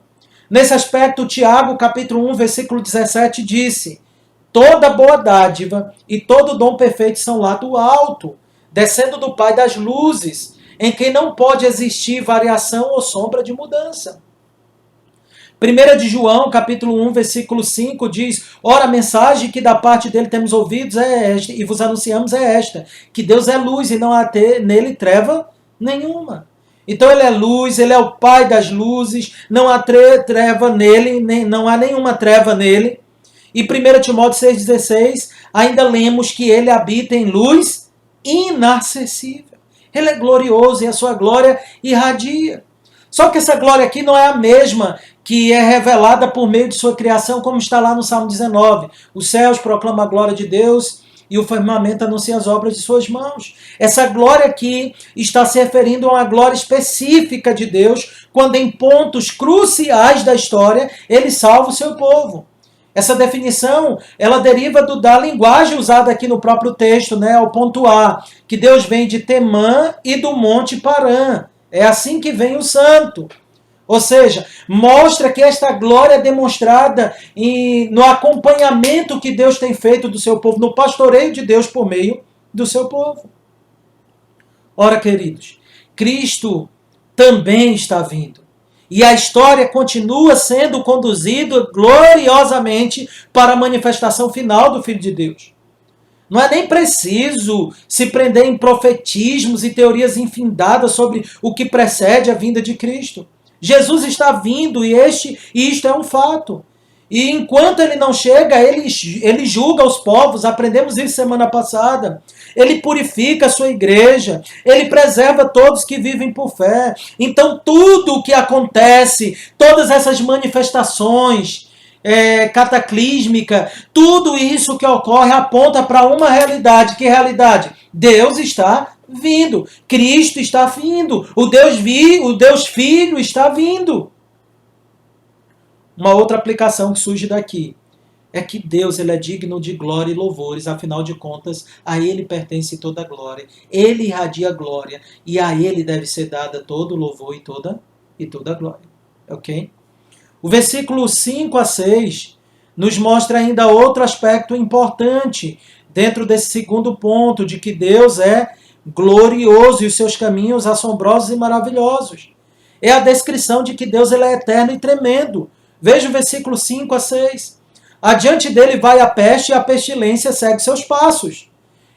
Nesse aspecto, Tiago, capítulo 1, versículo 17, disse: toda boa dádiva e todo dom perfeito são lá do alto, descendo do Pai das luzes, em quem não pode existir variação ou sombra de mudança. 1 de João, capítulo 1, versículo 5, diz: ora, a mensagem que da parte dele temos ouvidos é esta, e vos anunciamos é esta, que Deus é luz e não há nele treva nenhuma. Então ele é luz, ele é o Pai das luzes, não há treva nele, não há nenhuma treva nele. E 1 Timóteo 6,16, ainda lemos que ele habita em luz inacessível. Ele é glorioso e a sua glória irradia. Só que essa glória aqui não é a mesma que é revelada por meio de sua criação, como está lá no Salmo 19. Os céus proclamam a glória de Deus e o firmamento anuncia as obras de suas mãos. Essa glória aqui está se referindo a uma glória específica de Deus, quando em pontos cruciais da história ele salva o seu povo. Essa definição, ela deriva da linguagem usada aqui no próprio texto, né, ao ponto A, que Deus vem de Temã e do Monte Parã. É assim que vem o santo. Ou seja, mostra que esta glória é demonstrada no acompanhamento que Deus tem feito do seu povo, no pastoreio de Deus por meio do seu povo. Ora, queridos, Cristo também está vindo. E a história continua sendo conduzida gloriosamente para a manifestação final do Filho de Deus. Não é nem preciso se prender em profetismos e teorias infindadas sobre o que precede a vinda de Cristo. Jesus está vindo e isto é um fato. E enquanto ele não chega, ele julga os povos, aprendemos isso semana passada. Ele purifica a sua igreja, ele preserva todos que vivem por fé. Então tudo o que acontece, todas essas manifestações cataclísmica, tudo isso que ocorre aponta para uma realidade. Que realidade? Deus está vindo, Cristo está vindo, o Deus Filho está vindo. Uma outra aplicação que surge daqui é que Deus, ele é digno de glória e louvores, afinal de contas, a ele pertence toda a glória, ele irradia a glória e a ele deve ser dada todo o louvor e toda a glória. Ok? O versículo 5 a 6 nos mostra ainda outro aspecto importante dentro desse segundo ponto, de que Deus é glorioso e os seus caminhos assombrosos e maravilhosos. É a descrição de que Deus ele é eterno e tremendo. Veja o versículo 5 a 6. Adiante dele vai a peste e a pestilência segue seus passos.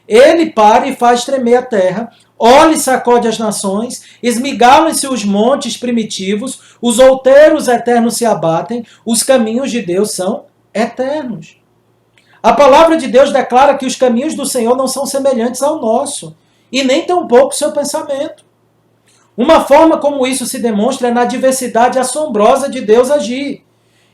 Ele para e faz tremer a terra. olha e sacode as nações, esmigalam-se os montes primitivos, os outeiros eternos se abatem, os caminhos de Deus são eternos. A palavra de Deus declara que os caminhos do Senhor não são semelhantes ao nosso, e nem tampouco o seu pensamento. Uma forma como isso se demonstra é na diversidade assombrosa de Deus agir.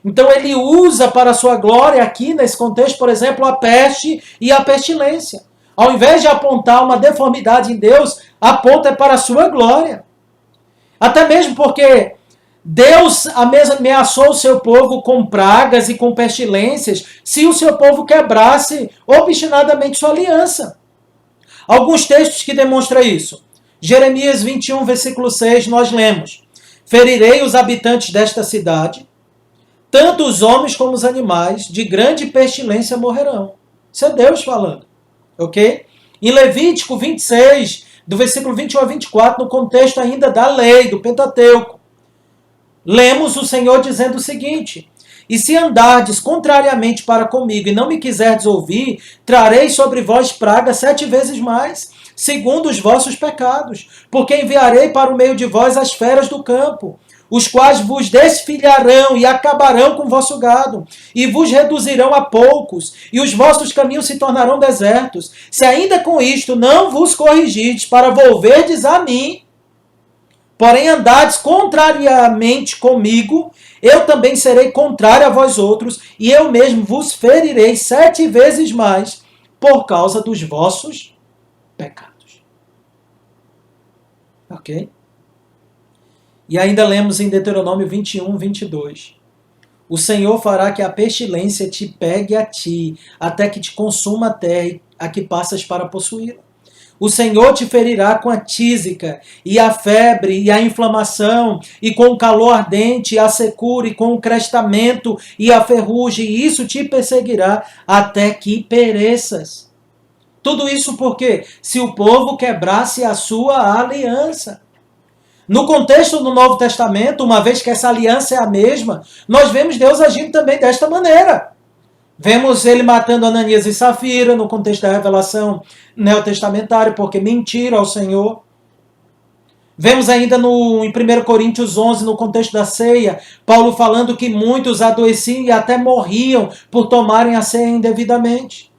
Então ele usa para a sua glória aqui, nesse contexto, por exemplo, a peste e a pestilência. Ao invés de apontar uma deformidade em Deus, aponta para a sua glória. Até mesmo porque Deus ameaçou o seu povo com pragas e com pestilências se o seu povo quebrasse obstinadamente sua aliança. Alguns textos que demonstram isso. Jeremias 21, versículo 6, nós lemos: ferirei os habitantes desta cidade, tanto os homens como os animais, de grande pestilência morrerão. Isso é Deus falando. Ok? Em Levítico 26, do versículo 21 a 24, no contexto ainda da lei, do Pentateuco, lemos o Senhor dizendo o seguinte: e se andardes contrariamente para comigo e não me quiserdes ouvir, trarei sobre vós praga 7 vezes mais, segundo os vossos pecados, porque enviarei para o meio de vós as feras do campo, os quais vos desfilharão e acabarão com o vosso gado, e vos reduzirão a poucos, e os vossos caminhos se tornarão desertos. Se ainda com isto não vos corrigirdes para volverdes a mim, porém andardes contrariamente comigo, eu também serei contrário a vós outros, e eu mesmo vos ferirei 7 vezes mais por causa dos vossos pecados. Ok? E ainda lemos em Deuteronômio 21, 22. O Senhor fará que a pestilência te pegue a ti, até que te consuma a terra a que passas para possuí-la. O Senhor te ferirá com a tísica, e a febre, e a inflamação, e com o calor ardente, e a secura, e com o crestamento, e a ferrugem, e isso te perseguirá até que pereças. Tudo isso porque se o povo quebrasse a sua aliança. No contexto do Novo Testamento, uma vez que essa aliança é a mesma, nós vemos Deus agindo também desta maneira. Vemos ele matando Ananias e Safira no contexto da revelação neotestamentária, porque mentiram ao Senhor. Vemos ainda em 1 Coríntios 11, no contexto da ceia, Paulo falando que muitos adoeciam e até morriam por tomarem a ceia indevidamente.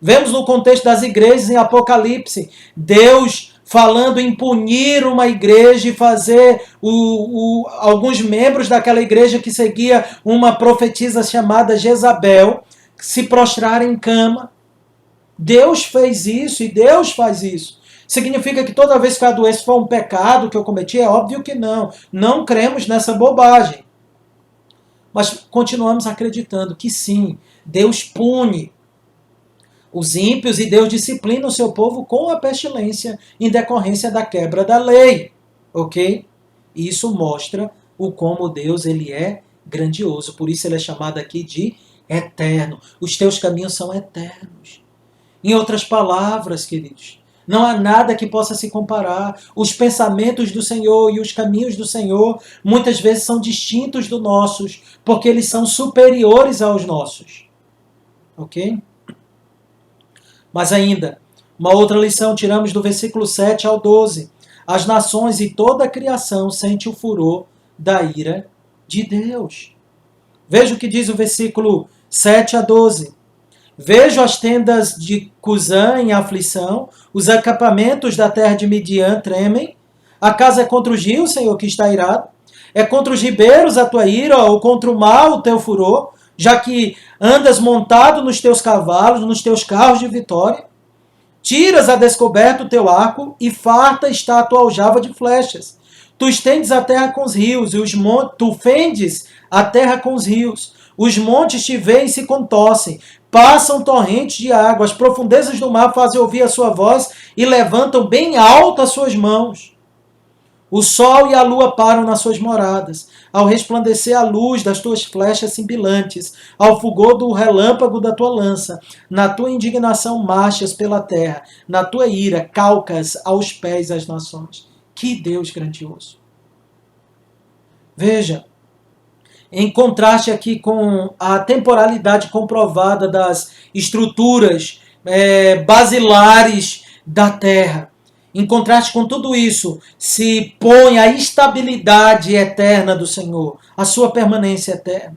Vemos no contexto das igrejas em Apocalipse, Deus falando em punir uma igreja e fazer alguns membros daquela igreja que seguia uma profetisa chamada Jezabel se prostrarem em cama. Deus fez isso e Deus faz isso. Significa que toda vez que eu adoeço for um pecado que eu cometi? É óbvio que não. Não cremos nessa bobagem. Mas continuamos acreditando que sim, Deus pune os ímpios e Deus disciplina o seu povo com a pestilência em decorrência da quebra da lei. Ok? Isso mostra o como Deus ele é grandioso. Por isso ele é chamado aqui de eterno. Os teus caminhos são eternos. Em outras palavras, queridos, não há nada que possa se comparar. Os pensamentos do Senhor e os caminhos do Senhor muitas vezes são distintos dos nossos, porque eles são superiores aos nossos. Ok? Mas ainda, uma outra lição tiramos do versículo 7 ao 12. As nações e toda a criação sente o furor da ira de Deus. Veja o que diz o versículo 7 a 12. Vejo as tendas de Cusã em aflição, os acampamentos da terra de Midian tremem. Acaso é contra os rios, Senhor, que está irado? É contra os ribeiros a tua ira, ou contra o mar o teu furor? Já que andas montado nos teus cavalos, nos teus carros de vitória? Tiras a descoberto o teu arco, e farta está a tua aljava de flechas. Tu estendes a terra com os rios, e tu fendes a terra com os rios. Os montes te veem e se contorcem, passam torrentes de água, as profundezas do mar fazem ouvir a sua voz, e levantam bem alto as suas mãos. O sol e a lua param nas suas moradas, ao resplandecer a luz das tuas flechas cintilantes, ao fulgor do relâmpago da tua lança. Na tua indignação marchas pela terra, na tua ira calcas aos pés as nações. Que Deus grandioso! Veja, em contraste aqui com a temporalidade comprovada das estruturas basilares da terra, Em contraste com tudo isso, se põe a estabilidade eterna do Senhor, a sua permanência eterna.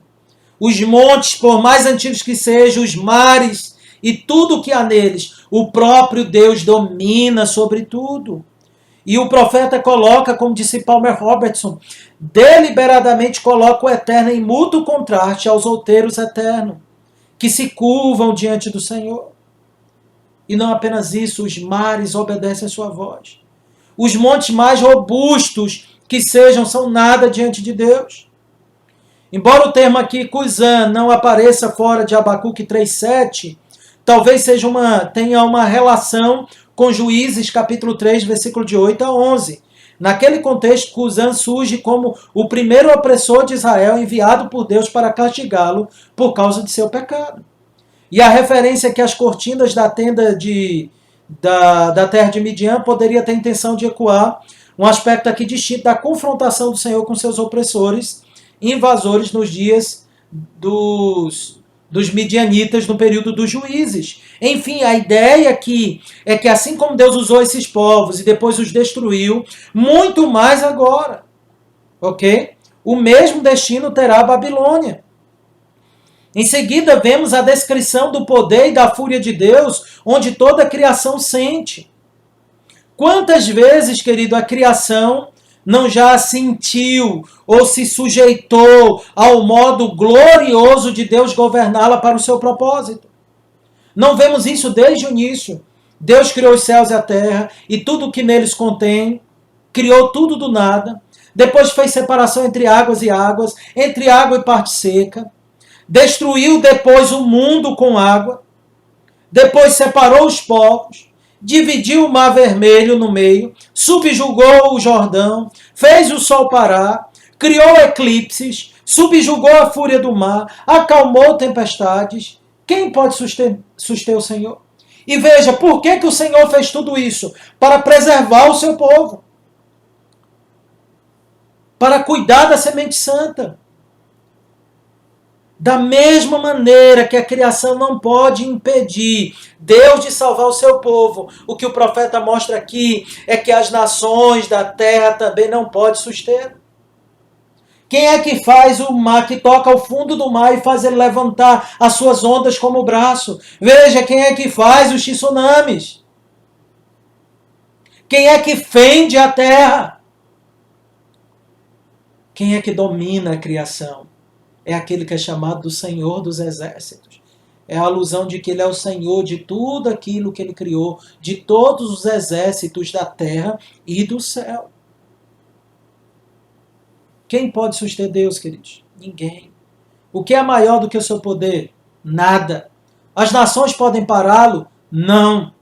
Os montes, por mais antigos que sejam, os mares e tudo o que há neles, o próprio Deus domina sobre tudo. E o profeta coloca, como disse Palmer Robertson, deliberadamente coloca o eterno em mútuo contraste aos outeiros eternos, que se curvam diante do Senhor. E não apenas isso, os mares obedecem a sua voz. Os montes mais robustos que sejam são nada diante de Deus. Embora o termo aqui, Cusã, não apareça fora de Abacuque 3,7, talvez tenha uma relação com Juízes capítulo 3, versículo de 8 a 11. Naquele contexto, Cusã surge como o primeiro opressor de Israel enviado por Deus para castigá-lo por causa de seu pecado. E a referência é que as cortinas da tenda da terra de Midian poderia ter a intenção de ecoar um aspecto aqui distinto da confrontação do Senhor com seus opressores, invasores nos dias dos midianitas no período dos juízes. Enfim, a ideia aqui é que assim como Deus usou esses povos e depois os destruiu, muito mais agora, ok? O mesmo destino terá a Babilônia. Em seguida, vemos a descrição do poder e da fúria de Deus, onde toda a criação sente. Quantas vezes, querido, a criação não já sentiu ou se sujeitou ao modo glorioso de Deus governá-la para o seu propósito? Não vemos isso desde o início. Deus criou os céus e a terra e tudo o que neles contém, criou tudo do nada. Depois fez separação entre águas e águas, entre água e parte seca. Destruiu depois o mundo com água. Depois separou os povos. Dividiu o mar vermelho no meio. Subjugou o Jordão. Fez o sol parar. Criou eclipses. Subjugou a fúria do mar. Acalmou tempestades. Quem pode suster o Senhor? E veja, por que o Senhor fez tudo isso? Para preservar o seu povo. Para cuidar da semente santa. Da mesma maneira que a criação não pode impedir Deus de salvar o seu povo, o que o profeta mostra aqui é que as nações da terra também não podem suster. Quem é que faz o mar, que toca ao fundo do mar e faz ele levantar as suas ondas como o braço? Veja, quem é que faz os tsunamis? Quem é que fende a terra? Quem é que domina a criação? É aquele que é chamado do Senhor dos Exércitos. É a alusão de que ele é o Senhor de tudo aquilo que ele criou, de todos os exércitos da terra e do céu. Quem pode suster Deus, queridos? Ninguém. O que é maior do que o seu poder? Nada. As nações podem pará-lo? Não.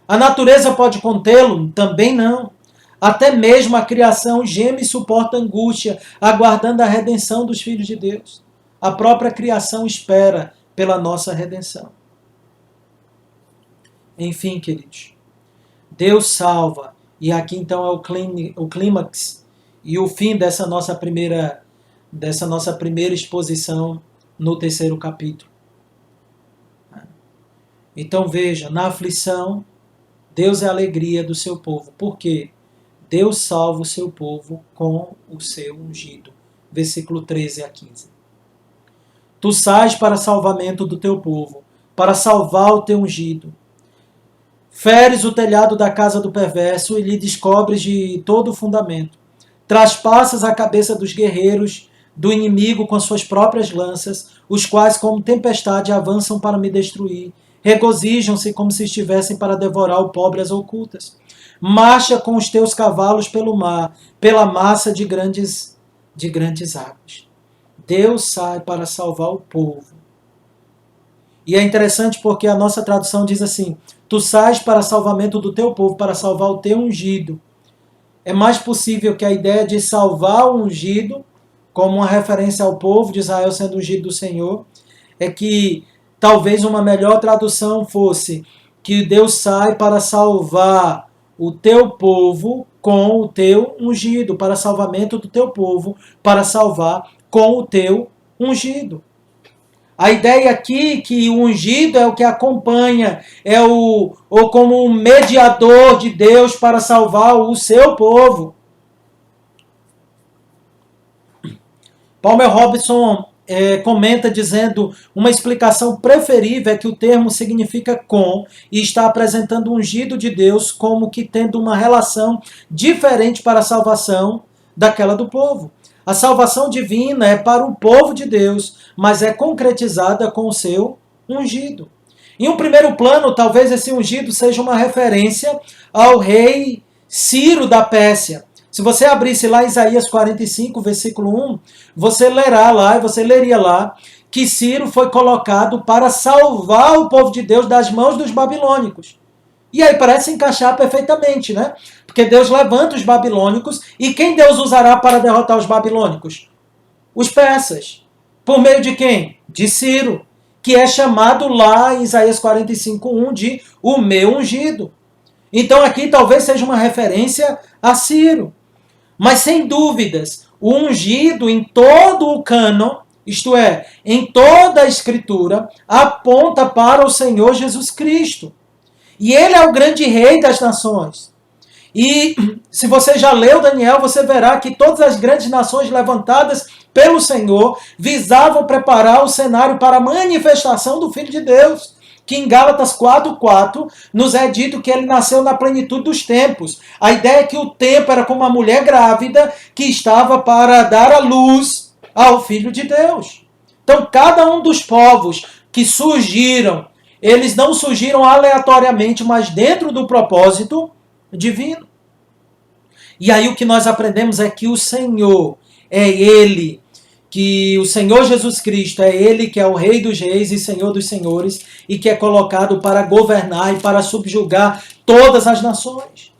A natureza pode contê-lo? Também não. Até mesmo a criação geme e suporta angústia, aguardando a redenção dos filhos de Deus. A própria criação espera pela nossa redenção. Enfim, queridos, Deus salva. E aqui então é o clímax e o fim dessa nossa primeira exposição no terceiro capítulo. Então veja, na aflição, Deus é a alegria do seu povo. Por quê? Deus salva o seu povo com o seu ungido. Versículo 13 a 15. Tu sais para salvamento do teu povo, para salvar o teu ungido. Feres o telhado da casa do perverso e lhe descobres de todo o fundamento. Traspassas a cabeça dos guerreiros do inimigo com as suas próprias lanças, os quais como tempestade avançam para me destruir. Regozijam-se como se estivessem para devorar o pobre às ocultas. Marcha com os teus cavalos pelo mar, pela massa de grandes águas. Deus sai para salvar o povo. E é interessante porque a nossa tradução diz assim: tu sais para salvamento do teu povo, para salvar o teu ungido. É mais possível que a ideia de salvar o ungido, como uma referência ao povo de Israel sendo ungido do Senhor, é que talvez uma melhor tradução fosse que Deus sai para salvar o teu povo com o teu ungido, para salvamento do teu povo, para salvar com o teu ungido. A ideia aqui que o ungido é o que acompanha, ou como um mediador de Deus para salvar o seu povo. Palmer Robinson comenta dizendo: uma explicação preferível é que o termo significa com e está apresentando o ungido de Deus como que tendo uma relação diferente para a salvação daquela do povo. A salvação divina é para o povo de Deus, mas é concretizada com o seu ungido. Em um primeiro plano, talvez esse ungido seja uma referência ao rei Ciro da Pérsia. Se você abrisse lá Isaías 45, versículo 1, você leria lá que Ciro foi colocado para salvar o povo de Deus das mãos dos babilônicos. E aí parece encaixar perfeitamente, né? Porque Deus levanta os babilônicos, e quem Deus usará para derrotar os babilônicos? Os persas. Por meio de quem? De Ciro, que é chamado lá em Isaías 45:1 de o meu ungido. Então aqui talvez seja uma referência a Ciro. Mas sem dúvidas, o ungido em todo o cânon, isto é, em toda a Escritura, aponta para o Senhor Jesus Cristo. E ele é o grande rei das nações. E se você já leu Daniel, você verá que todas as grandes nações levantadas pelo Senhor visavam preparar o cenário para a manifestação do Filho de Deus, que em Gálatas 4:4 nos é dito que ele nasceu na plenitude dos tempos. A ideia é que o tempo era como uma mulher grávida que estava para dar à luz ao Filho de Deus. Então, cada um dos povos que surgiram, eles não surgiram aleatoriamente, mas dentro do propósito divino. E aí o que nós aprendemos é que o Senhor é Ele, que o Senhor Jesus Cristo é Ele que é o Rei dos Reis e Senhor dos Senhores, e que é colocado para governar e para subjugar todas as nações.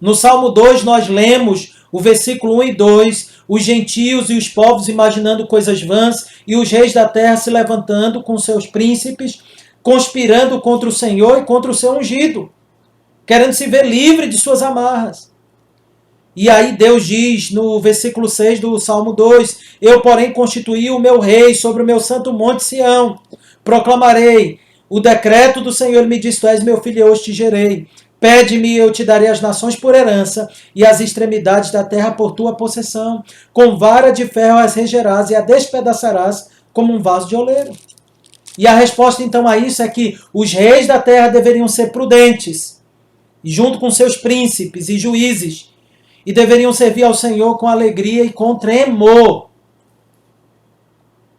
No Salmo 2 nós lemos o versículo 1 e 2, os gentios e os povos imaginando coisas vãs, e os reis da terra se levantando com seus príncipes, conspirando contra o Senhor e contra o seu ungido, querendo se ver livre de suas amarras. E aí Deus diz no versículo 6 do Salmo 2, eu, porém, constituí o meu rei sobre o meu santo monte Sião. Proclamarei o decreto do Senhor, ele me diz, tu és meu filho, eu hoje te gerei. Pede-me e eu te darei as nações por herança e as extremidades da terra por tua possessão. Com vara de ferro as regerás e a despedaçarás como um vaso de oleiro. E a resposta então a isso é que os reis da terra deveriam ser prudentes, junto com seus príncipes e juízes, e deveriam servir ao Senhor com alegria e com tremor.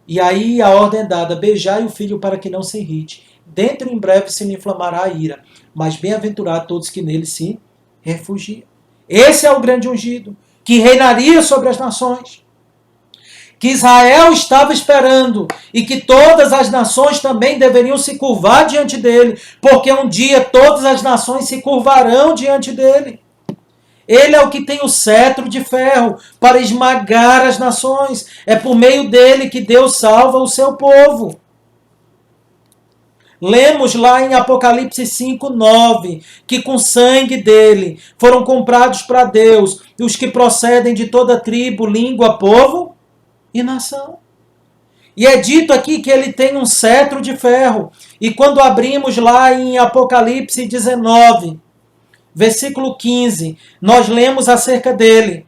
E aí a ordem é dada, beijai o filho para que não se irrite. Dentro em breve se lhe inflamará a ira, mas bem-aventurados todos que nele se refugiam. Esse é o grande ungido, que reinaria sobre as nações, que Israel estava esperando, e que todas as nações também deveriam se curvar diante dele, porque um dia todas as nações se curvarão diante dele. Ele é o que tem o cetro de ferro para esmagar as nações. É por meio dele que Deus salva o seu povo. Lemos lá em Apocalipse 5:9, que com sangue dele foram comprados para Deus os que procedem de toda tribo, língua, povo e nação. E é dito aqui que ele tem um cetro de ferro. E quando abrimos lá em Apocalipse 19, versículo 15, nós lemos acerca dele,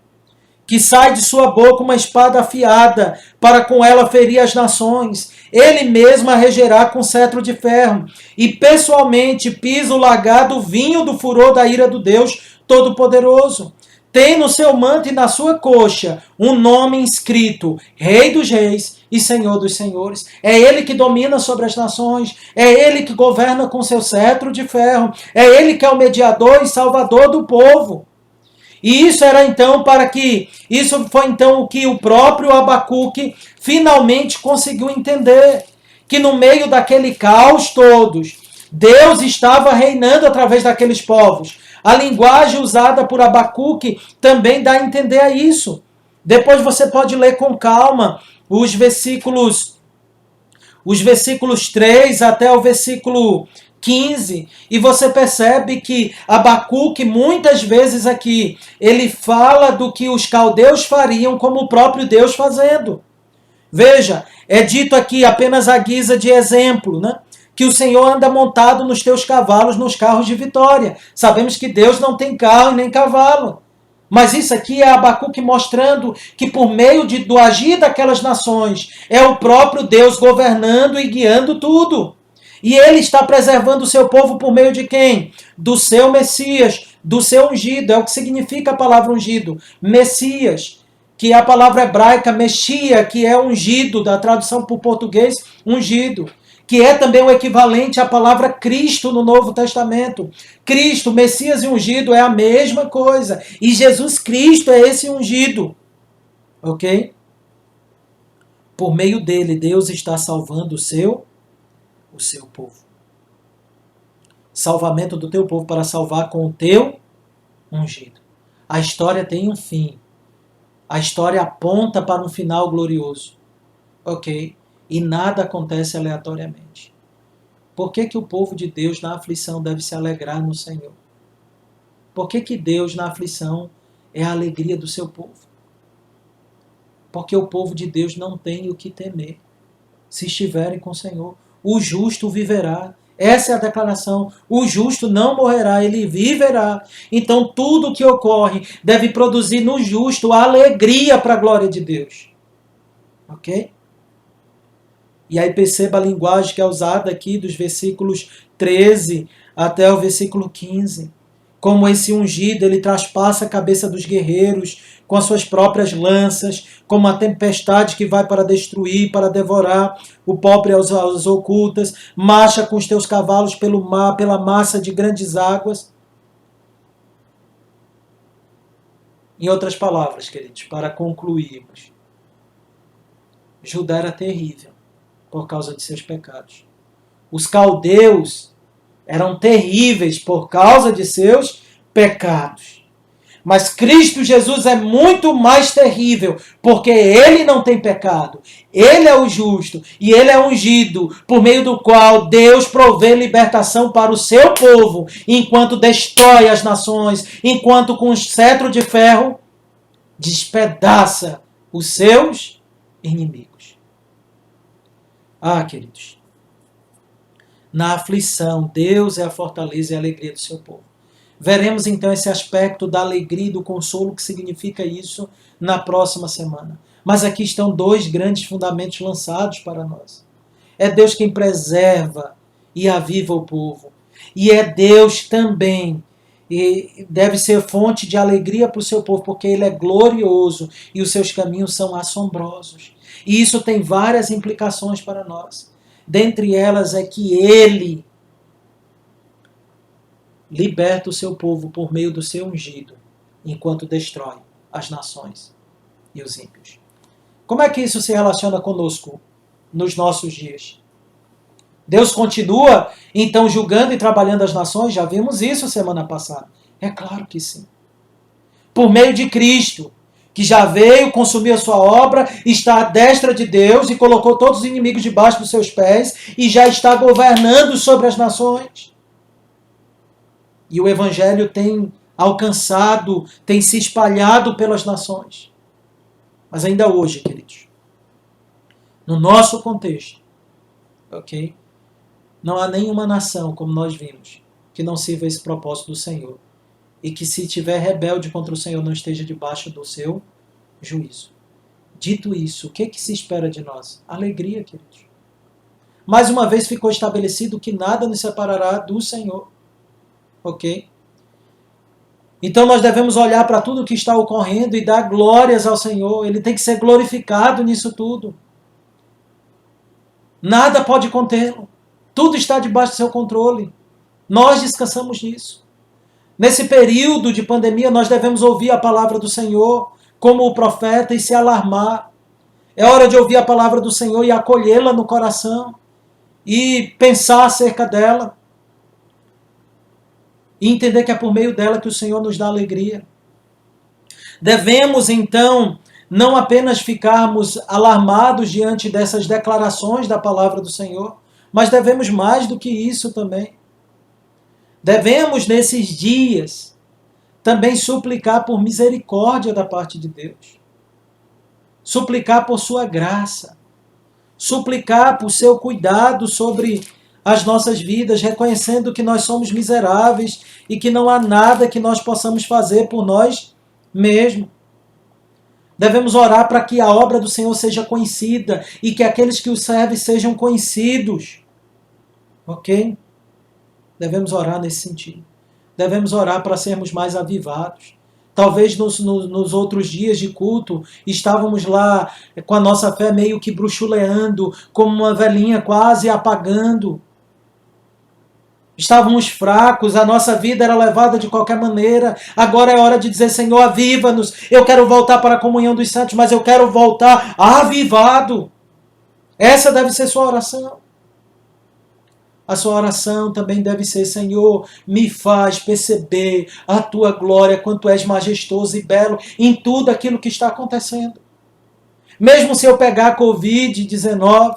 que sai de sua boca uma espada afiada, para com ela ferir as nações. Ele mesmo a regerá com cetro de ferro, e pessoalmente pisa o lagar do vinho do furor da ira do Deus Todo-Poderoso. Tem no seu manto e na sua coxa um nome inscrito, Rei dos Reis e Senhor dos Senhores. É ele que domina sobre as nações, é ele que governa com seu cetro de ferro, é ele que é o mediador e salvador do povo. E isso era então isso foi então o que o próprio Abacuque finalmente conseguiu entender, que no meio daquele caos todos, Deus estava reinando através daqueles povos. A linguagem usada por Abacuque também dá a entender a isso. Depois você pode ler com calma os versículos 3 até o versículo 15, e você percebe que Abacuque muitas vezes aqui, ele fala do que os caldeus fariam como o próprio Deus fazendo. Veja, é dito aqui apenas à guisa de exemplo, né? Que o Senhor anda montado nos teus cavalos, nos carros de vitória. Sabemos que Deus não tem carro e nem cavalo. Mas isso aqui é Abacuque mostrando que por meio do agir daquelas nações, é o próprio Deus governando e guiando tudo. E ele está preservando o seu povo por meio de quem? Do seu Messias, do seu ungido. É o que significa a palavra ungido. Messias, que é a palavra hebraica Mexia, que é ungido, da tradução para o português, ungido, que é também o equivalente à palavra Cristo no Novo Testamento. Cristo, Messias e ungido é a mesma coisa. E Jesus Cristo é esse ungido. Ok? Por meio dele, Deus está salvando o seu povo. Salvamento do teu povo para salvar com o teu ungido. A história tem um fim. A história aponta para um final glorioso. Ok? E nada acontece aleatoriamente. Por que o povo de Deus na aflição deve se alegrar no Senhor? Por que Deus na aflição é a alegria do seu povo? Porque o povo de Deus não tem o que temer se estiverem com o Senhor. O justo viverá. Essa é a declaração. O justo não morrerá, ele viverá. Então tudo que ocorre deve produzir no justo a alegria para a glória de Deus. Ok? E aí perceba a linguagem que é usada aqui dos versículos 13 até o versículo 15. Como esse ungido, ele traspassa a cabeça dos guerreiros com as suas próprias lanças, como a tempestade que vai para destruir, para devorar o pobre às ocultas, marcha com os teus cavalos pelo mar, pela massa de grandes águas. Em outras palavras, queridos, para concluirmos, Judá era terrível por causa de seus pecados. Os caldeus eram terríveis por causa de seus pecados. Mas Cristo Jesus é muito mais terrível, porque ele não tem pecado. Ele é o justo e ele é ungido, por meio do qual Deus provê libertação para o seu povo, enquanto destrói as nações, enquanto com cetro de ferro despedaça os seus inimigos. Ah, queridos, na aflição, Deus é a fortaleza e a alegria do seu povo. Veremos então esse aspecto da alegria e do consolo, que significa isso, na próxima semana. Mas aqui estão dois grandes fundamentos lançados para nós. É Deus quem preserva e aviva o povo. E é Deus também, e deve ser fonte de alegria para o seu povo, porque ele é glorioso e os seus caminhos são assombrosos. E isso tem várias implicações para nós. Dentre elas é que ele liberta o seu povo por meio do seu ungido, enquanto destrói as nações e os ímpios. Como é que isso se relaciona conosco nos nossos dias? Deus continua, então, julgando e trabalhando as nações? Já vimos isso semana passada. É claro que sim. Por meio de Cristo, que já veio consumir a sua obra, está à destra de Deus e colocou todos os inimigos debaixo dos seus pés e já está governando sobre as nações. E o Evangelho tem alcançado, tem se espalhado pelas nações. Mas ainda hoje, queridos, no nosso contexto, ok? Não há nenhuma nação, como nós vimos, que não sirva esse propósito do Senhor. E que se tiver rebelde contra o Senhor não esteja debaixo do seu juízo. Dito isso, o que se espera de nós? Alegria, queridos. Mais uma vez ficou estabelecido que nada nos separará do Senhor. Ok? Então nós devemos olhar para tudo que está ocorrendo e dar glórias ao Senhor. Ele tem que ser glorificado nisso tudo. Nada pode contê-lo. Tudo está debaixo do seu controle. Nós descansamos nisso. Nesse período de pandemia, nós devemos ouvir a palavra do Senhor como o profeta e se alarmar. É hora de ouvir a palavra do Senhor e acolhê-la no coração e pensar acerca dela e entender que é por meio dela que o Senhor nos dá alegria. Devemos, então, não apenas ficarmos alarmados diante dessas declarações da palavra do Senhor, mas devemos mais do que isso também. Devemos, nesses dias, também suplicar por misericórdia da parte de Deus. Suplicar por sua graça. suplicar por seu cuidado sobre as nossas vidas, reconhecendo que nós somos miseráveis e que não há nada que nós possamos fazer por nós mesmos. Devemos orar para que a obra do Senhor seja conhecida e que aqueles que o servem sejam conhecidos. Ok? Devemos orar nesse sentido. Devemos orar para sermos mais avivados. Talvez nos outros dias de culto estávamos lá com a nossa fé meio que bruxuleando, como uma velhinha quase apagando. Estávamos fracos, a nossa vida era levada de qualquer maneira. Agora é hora de dizer, Senhor, aviva-nos. Eu quero voltar para a comunhão dos santos, mas eu quero voltar avivado. Essa deve ser sua oração. A sua oração também deve ser, Senhor, me faz perceber a tua glória, quanto és majestoso e belo em tudo aquilo que está acontecendo. Mesmo se eu pegar Covid-19,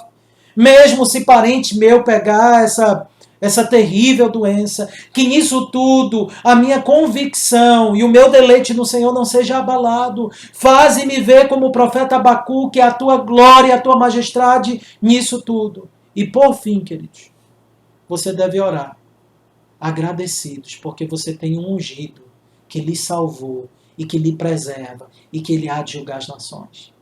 mesmo se parente meu pegar essa terrível doença, que nisso tudo a minha convicção e o meu deleite no Senhor não seja abalado. Faze-me ver como o profeta Abacuque a tua glória, a tua majestade nisso tudo. E por fim, queridos, você deve orar agradecidos, porque você tem um ungido que lhe salvou e que lhe preserva e que ele há de julgar as nações.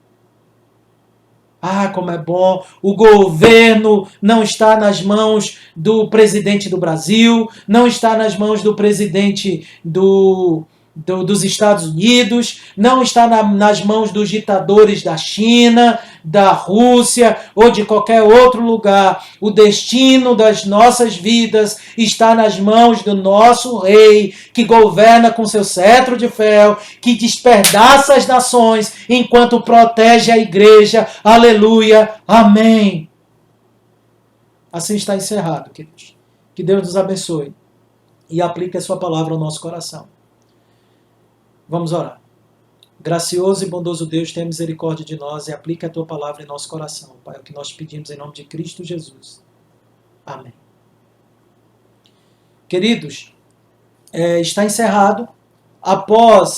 Ah, como é bom, o governo não está nas mãos do presidente do Brasil, não está nas mãos do presidente dos Estados Unidos, não está nas mãos dos ditadores da China, da Rússia ou de qualquer outro lugar. O destino das nossas vidas está nas mãos do nosso rei, que governa com seu cetro de fel, que despedaça as nações enquanto protege a igreja. Aleluia. Amém. Assim está encerrado, queridos. Que Deus nos abençoe e aplique a sua palavra ao nosso coração. Vamos orar. Gracioso e bondoso Deus, tenha misericórdia de nós e aplique a tua palavra em nosso coração. Pai, é o que nós pedimos em nome de Cristo Jesus. Amém. Queridos, está encerrado. Após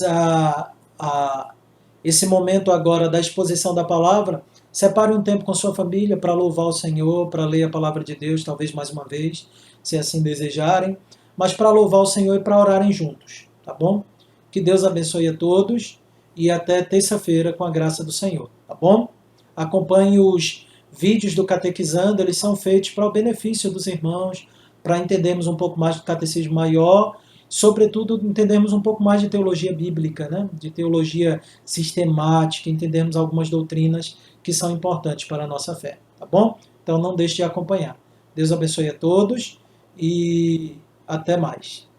esse momento agora da exposição da palavra, separe um tempo com sua família para louvar o Senhor, para ler a palavra de Deus, talvez mais uma vez, se assim desejarem, mas para louvar o Senhor e para orarem juntos, tá bom? Que Deus abençoe a todos e até terça-feira com a graça do Senhor, tá bom? Acompanhe os vídeos do Catequizando, eles são feitos para o benefício dos irmãos, para entendermos um pouco mais do catecismo maior, sobretudo entendermos um pouco mais de teologia bíblica, né? De teologia sistemática, entendermos algumas doutrinas que são importantes para a nossa fé, tá bom? Então não deixe de acompanhar. Deus abençoe a todos e até mais.